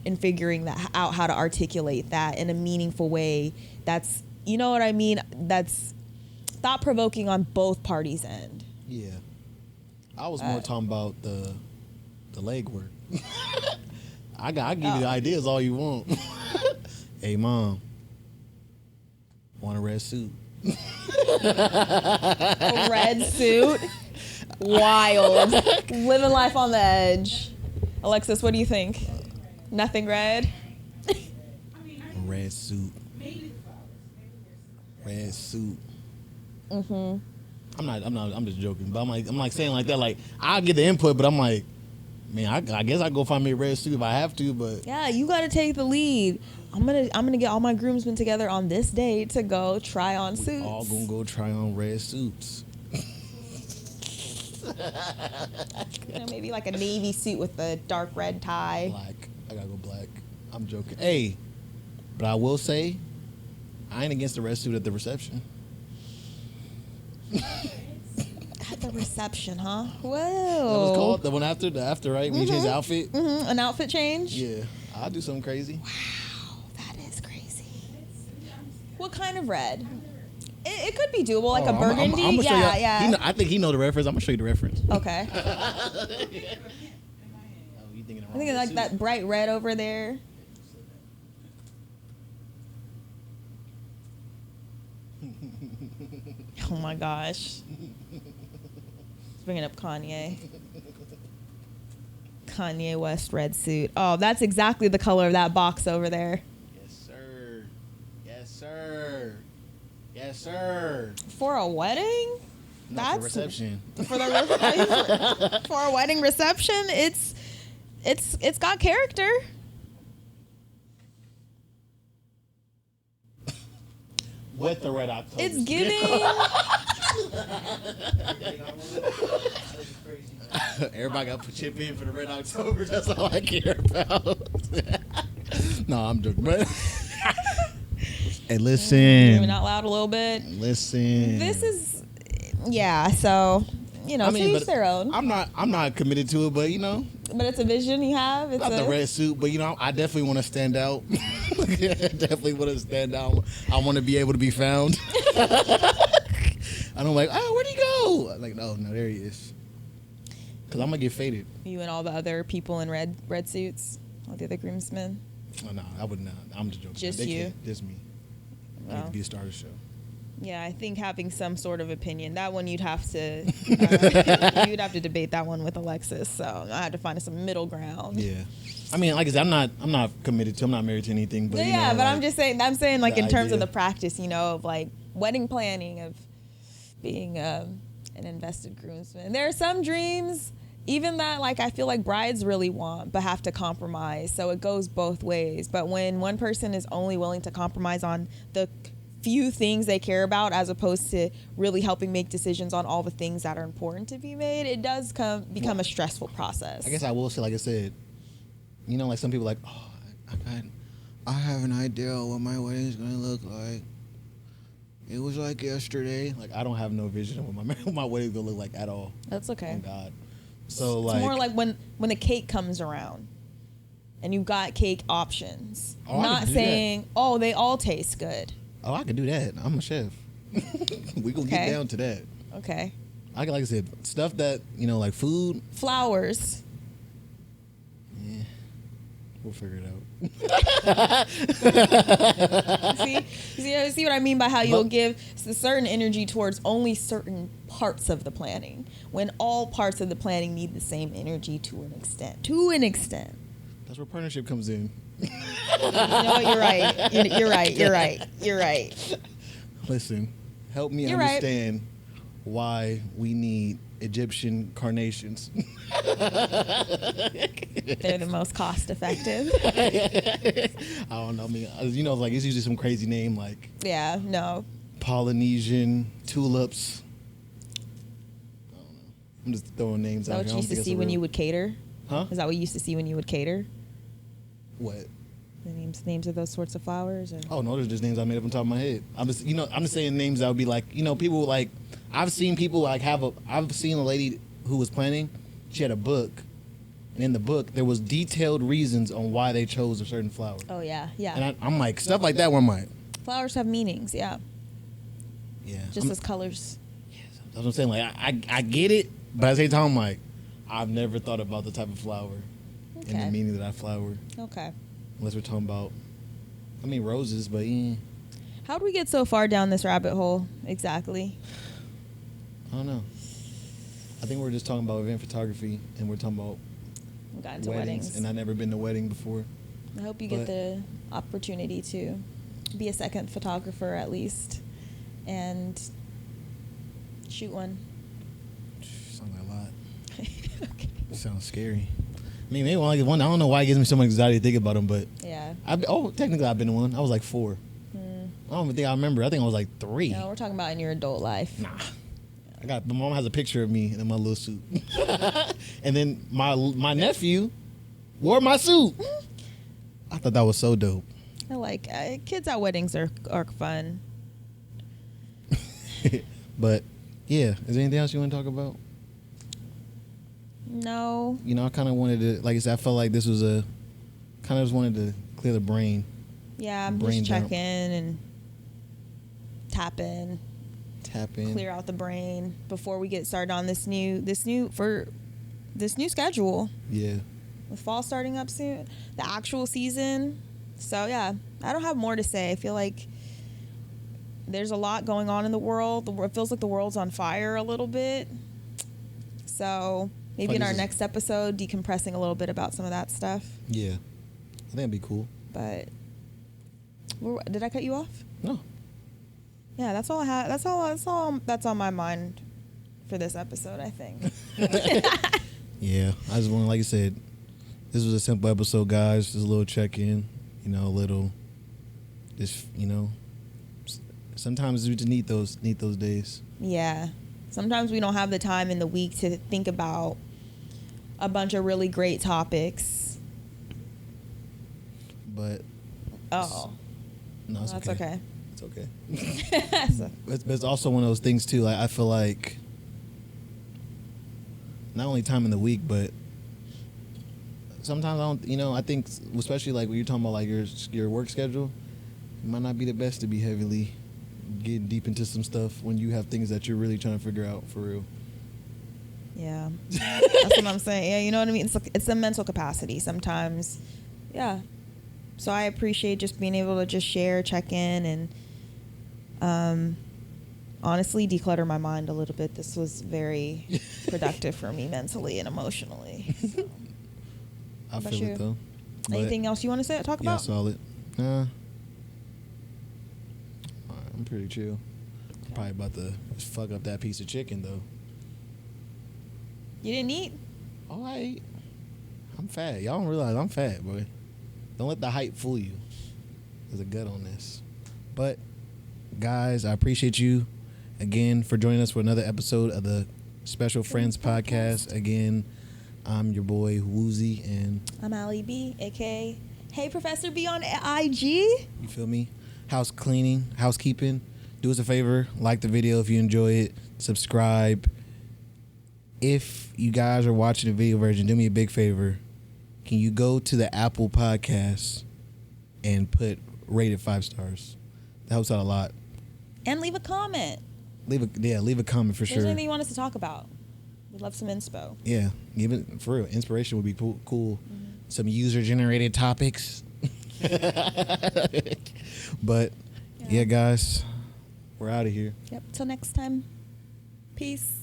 in figuring that out, how to articulate that in a meaningful way. That's, you know what I mean? That's thought-provoking on both parties' end. Yeah. I was more talking about the leg work. I give you the ideas all you want. Hey, Mom. Want a red suit? A red suit. Wild. Living life on the edge. Alexis, what do you think? Nothing red? I mean, A red suit. maybe the flowers. Maybe Red there's suit. I'm just joking. But I'm like saying like that, like I'll get the input, but I'm like, man, I guess I go find me a red suit if I have to, but Yeah, you got to take the lead. I'm gonna get all my groomsmen together on this day to go try on we suits. all gonna go try on red suits. You know, maybe like a navy suit with a dark red tie. Black. I gotta go black. I'm joking. Hey, but I will say, I ain't against the red suit at the reception. At the reception, huh? Whoa. That was called the one after right? When you change the outfit. An outfit change? Yeah, I'll do something crazy. Wow, that is crazy. What kind of red? It could be doable, like a I'm burgundy. gonna show Yeah, y'all- yeah. I think he know the reference. I'm gonna show you the reference. Okay. Oh, you thinking I think it's like that bright red over there. Oh my gosh. It's bringing up Kanye. Kanye West red suit. Oh, that's exactly the color of that box over there. Yes, sir. Yes, sir. Yes, sir. For a wedding? Not for reception. For the for a wedding reception, it's got character. With the red October. It's giving. Everybody got to chip in for the red October. That's all I care about. No, I'm joking. But hey, listen. Moving out loud a little bit. Listen. This is, yeah. So you know, to each but their own. I'm not committed to it, but you know, But it's a vision you have. It's not the red suit, but you know, I definitely want to stand out. Definitely want to stand out. I want to be able to be found. And I'm like, oh, where'd he go? I'm like, no, there he is. Cause I'm gonna get faded. You and all the other people in red suits, all the other groomsmen. Oh, no, I would not. I'm just joking. Just They you? can't. Just me. I need Well. to be a star of the show. Yeah, I think having some sort of opinion. That one you'd have to you'd have to debate that one with Alexis. So I had to find some middle ground. Yeah. I mean, like I said, I'm not committed to. I'm not married to anything. But you Yeah, know, but like, I'm just saying. I'm saying like the in terms of idea. the practice, you know, of like wedding planning, of being an invested groomsman. There are some dreams, even that like I feel like brides really want, but have to compromise. So it goes both ways. But when one person is only willing to compromise on the few things they care about, as opposed to really helping make decisions on all the things that are important to be made, it does become a stressful process. I guess I will say, like I said, you know, like some people like, oh, I have an idea of what my wedding is gonna look like. It was like yesterday. Like I don't have no vision of what my wedding is gonna look like at all. That's okay. Oh God. So It's like more like when the cake comes around and you've got cake options. Oh, I Not could do saying, oh, they all taste good. oh, I can do that. I'm a chef. We gonna Okay. get down to that. Okay. Like I said, stuff that, you know, like food, Flowers. yeah, we'll figure it out. See what I mean by how you'll But- give a certain energy towards only certain parts of the planning, when all parts of the planning need the same energy to an extent. To an extent. That's where partnership comes in. You know what? You're right. You're right. You're right. You're right. Listen, help me You're right. understand why we need Egyptian carnations. They're the most cost effective. I don't know. I mean, you know, like it's usually some crazy name like Yeah. No. Polynesian tulips. I don't know. I'm just throwing names Is that out what here. you used to see when you would cater? Huh? Is that what you used to see when you would cater? What? The names of those sorts of flowers? Or? Oh no, those are just names I made up on top of my head. I'm just saying names that would be like, people like, I've seen people like I've seen a lady who was planning, she had a book, and in the book there was detailed reasons on why they chose a certain flower. Oh yeah, yeah. And I'm like, stuff like that where I'm like, Flowers have meanings, yeah. yeah. Just as colors. That's what I'm saying. Like I get it, but at the same time I'm like, I've never thought about the type of flower and the Okay. meaning of that flower. Okay. Unless we're talking about, roses, but How do we get so far down this rabbit hole exactly? I don't know. I think we're just talking about event photography, and we're talking about We got into weddings, weddings. and I've never been to a wedding before. I hope you get but- the opportunity to be a second photographer at least and shoot one. Sounds like a lot. Okay. It sounds scary. I mean, maybe when I get one, I don't know why it gives me so much anxiety to think about them, but Yeah. technically I've been to one. I was like 4. I don't even think I remember. I think I was like 3. No, we're talking about in your adult life. Nah. My mom has a picture of me in my little suit. And then my nephew wore my suit. I thought that was so dope. I like kids at weddings are fun. But yeah, is there anything else you want to talk about? No. I kind of wanted to, like I said, I felt like this was kind of just wanted to clear the brain. Yeah, I'm Brain just dump. checking and tapping, Tap in. clear out the brain before we get started on this new schedule Yeah. with fall starting up soon, the actual season. So yeah, I don't have more to say. I feel like there's a lot going on in the world. It feels like the world's on fire a little bit. So maybe in our next episode, decompressing a little bit about some of that stuff. Yeah. I think it'd be cool. But did I cut you off? No. Yeah, that's all I have. That's all that's on my mind for this episode, I think. Yeah. I just want, like I said, this was a simple episode, guys. Just a little check-in. A little, just, sometimes we just need those days. Yeah. Sometimes we don't have the time in the week to think about a bunch of really great topics. But Oh. no, it's That's okay. okay. It's okay. So- But it's also one of those things too. Like I feel like not only time in the week, but sometimes I don't. I think especially like when you're talking about like your work schedule, it might not be the best to be heavily getting deep into some stuff when you have things that you're really trying to figure out for real. Yeah. That's what I'm saying. Yeah, you know what I mean? It's a mental capacity sometimes. Yeah. So I appreciate just being able to just share, check in, and honestly declutter my mind a little bit. This was very productive for me mentally and emotionally. So. I About feel you? it though. But Anything else you want to talk yeah, about? solid. Nah. I'm pretty chill. Okay. Probably about to just fuck up that piece of chicken though. You didn't eat? Oh, I ate. I'm fat. Y'all don't realize I'm fat, boy. Don't let the hype fool you. There's a gut on this. But, guys, I appreciate you again for joining us for another episode of the Special Friends Podcast. Again, I'm your boy, Wuzi, and I'm Allie B, a.k.a. Hey Professor B on IG. you feel me? Housekeeping. Do us a favor, like the video if you enjoy it. Subscribe. If you guys are watching the video version, do me a big favor. Can you go to the Apple Podcasts and rate it 5 stars? That helps out a lot. And leave a comment. Leave a comment for If there's sure. anything you want us to talk about. We'd love some inspo. Yeah, even for real, inspiration would be cool. Mm-hmm. Some user-generated topics. But yeah, guys, we're out of here. Yep. Till next time. Peace.